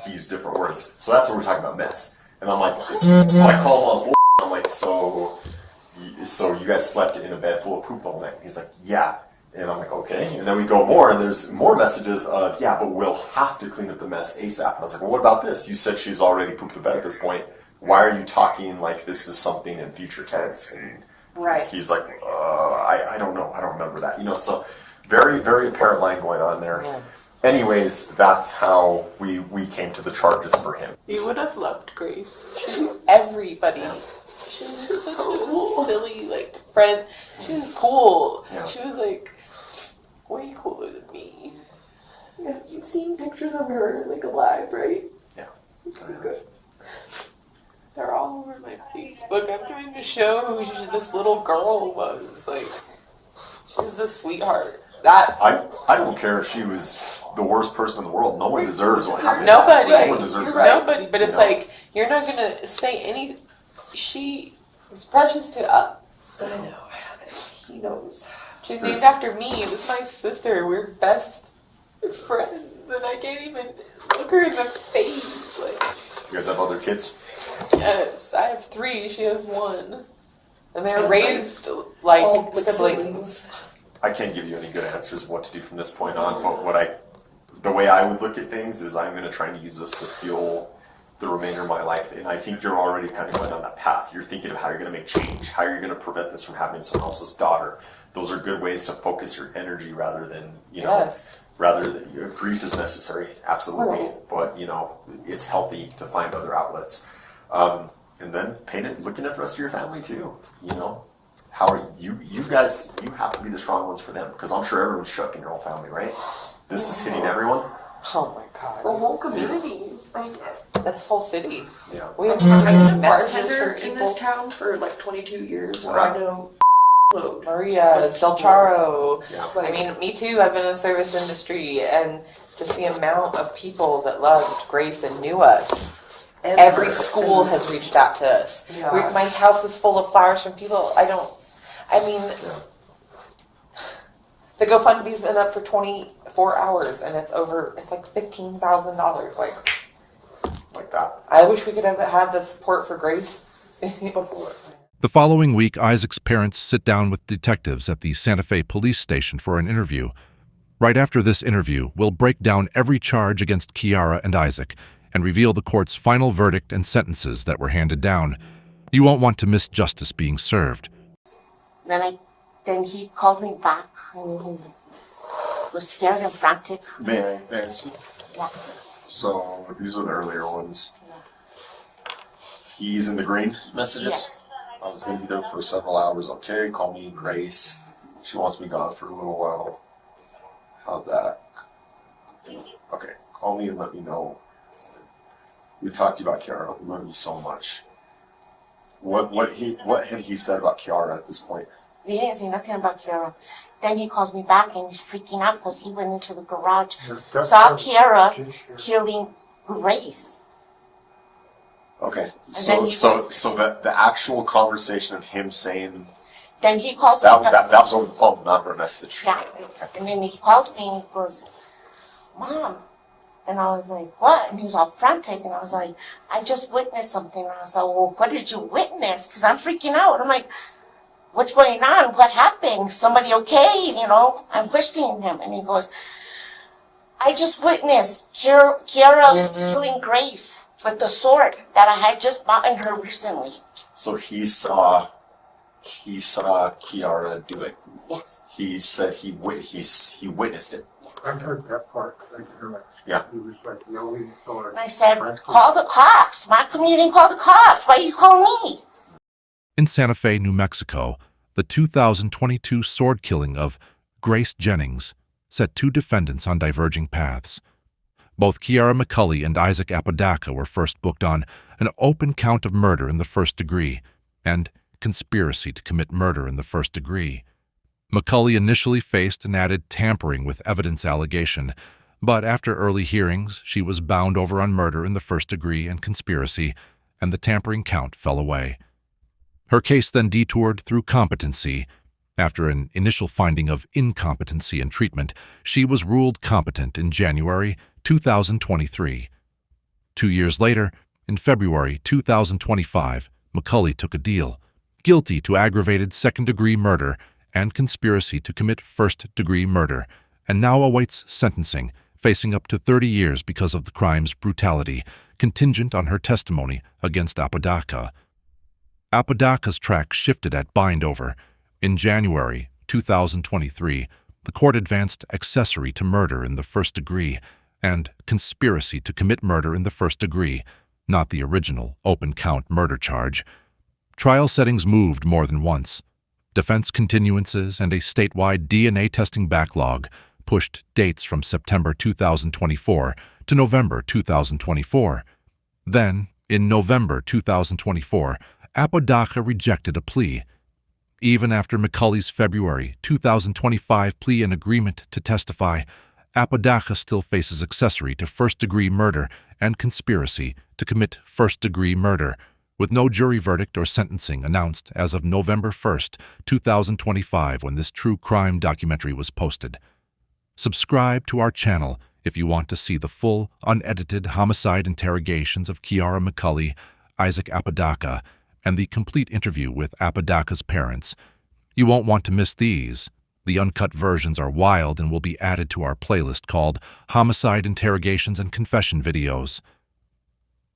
He used different words. So that's what we're talking about, mess. And I'm like, so I call him all his bullshit. I'm like, so you guys slept in a bed full of poop all night? He's like, yeah. And I'm like, okay. And then we go more, and there's more messages of, yeah, but we'll have to clean up the mess ASAP. And I was like, well, what about this? You said she's already pooped the bed at this point. why are you talking like this is something in future tense? And Right. he was like, I don't know. I don't remember that. You know, so very, very apparent line going on there. Yeah. Anyways, that's how we came to the charges for him. You would have loved Grace. She knew everybody. She was just such a silly, like, friend. She was cool. Yeah. She was, like, way cooler than me. Yeah, you've seen pictures of her, like, alive, right? Yeah. Okay, good. They're all over my Facebook. I'm trying to show who this little girl was. Like, she was a sweetheart. That's I don't care if she was the worst person in the world. No one deserves what happened. nobody. No one deserves that. Nobody. But it's like, you're not gonna say any. She was precious to us. I know, I haven't. He knows. She's named after me. This is my sister. We're best friends, and I can't even look her in the face. Like, You guys have other kids? yes, I have 3. She has 1, and they're raised like siblings. I can't give you any good answers of what to do from this point on, but the way I would look at things is I'm going to try and use this to fuel the remainder of my life, and I think you're already kind of going on that path. You're thinking of how you're going to make change, how you're going to prevent this from happening to someone else's daughter. Those are good ways to focus your energy rather than, you know, rather than grief is necessary, absolutely, but, you know, it's healthy to find other outlets. And then looking at the rest of your family too, you know. How are you guys, you have to be the strong ones for them, because I'm sure everyone's shook in your whole family, right? This is hitting everyone. Oh my god. The whole community. Like, this whole city. Yeah. We have I've been a messages bartender from in people. this town for like 22 years, so Right. I know Maria, Del Charo. Yeah. I mean, me too. I've been in the service industry, and just the amount of people that loved Grace and knew us. Every school has reached out to us. Yeah. My house is full of flowers from people. The GoFundMe's been up for 24 hours, and it's like $15,000. Like that. I wish we could have had the support for Grace before. The following week, Isaac's parents sit down with detectives at the Santa Fe police station for an interview. Right after this interview, we'll break down every charge against Kiara and Isaac and reveal the court's final verdict and sentences that were handed down. You won't want to miss justice being served. Then he called me back and he was scared and frantic. May I see? Yeah. So these were the earlier ones. He's in the green messages. Yes. I was going to be there for several hours. Okay, call me Grace. She wants me gone for a little while. How'd that? Okay, call me and let me know. We talked to you about Kiara. We love you so much. What had he said about Kiara at this point? He didn't say nothing about Kiara. Then he calls me back and he's freaking out because he went into the garage, saw Kiara killing Grace. Okay, so the actual conversation of him saying then he calls that me that was over the phone, not over a message. Yeah, and then he called me and he goes, "Mom," and I was like, "What?" And he was all frantic, and I was like, "I just witnessed something." And I was like, "Well, what did you witness?" Because I'm freaking out. I'm like, "What's going on? What happened? Somebody okay?" You know, I'm questioning him, and he goes, "I just witnessed Kiara killing Grace with the sword that I had just bought in her recently." So he saw Kiara do it. Yes. He said he witnessed it. I heard that part. Thank you very much. Yeah. He was like yelling for And I said, "Call the cops. My community called the cops. Why you call me?" In Santa Fe, New Mexico, the 2022 sword killing of Grace Jennings set 2 defendants on diverging paths. Both Kiara McCulley and Isaac Apodaca were first booked on an open count of murder in the first degree and conspiracy to commit murder in the first degree. McCulley initially faced an added tampering with evidence allegation, but after early hearings, she was bound over on murder in the first degree and conspiracy, and the tampering count fell away. Her case then detoured through competency. After an initial finding of incompetency in treatment, she was ruled competent in January 2023. 2 years later, in February 2025, McCulley took a deal, guilty to aggravated second-degree murder and conspiracy to commit first-degree murder, and now awaits sentencing, facing up to 30 years because of the crime's brutality, contingent on her testimony against Apodaca. Apodaca's track shifted at Bindover. In January 2023, the court advanced accessory to murder in the first degree and conspiracy to commit murder in the first degree, not the original open-count murder charge. Trial settings moved more than once. Defense continuances and a statewide DNA testing backlog pushed dates from September 2024 to November 2024. Then, in November 2024, Apodaca rejected a plea. Even after McCulley's February 2025 plea and agreement to testify, Apodaca still faces accessory to first-degree murder and conspiracy to commit first-degree murder, with no jury verdict or sentencing announced as of November 1st, 2025, when this true crime documentary was posted. Subscribe to our channel if you want to see the full, unedited homicide interrogations of Kiara McCulley, Isaac Apodaca, and the complete interview with Apodaca's parents. You won't want to miss these. The uncut versions are wild and will be added to our playlist called Homicide Interrogations and Confession Videos.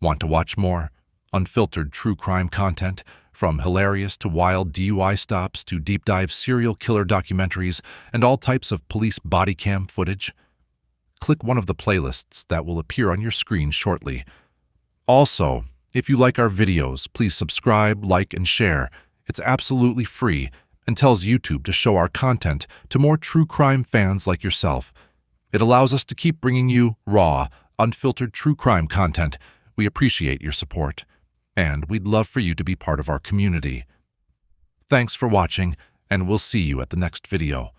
Want to watch more unfiltered true crime content, from hilarious to wild DUI stops to deep-dive serial killer documentaries and all types of police body cam footage? Click one of the playlists that will appear on your screen shortly. Also, if you like our videos, please subscribe, like, and share. It's absolutely free and tells YouTube to show our content to more true crime fans like yourself. It allows us to keep bringing you raw, unfiltered true crime content. We appreciate your support, and we'd love for you to be part of our community. Thanks for watching, and we'll see you at the next video.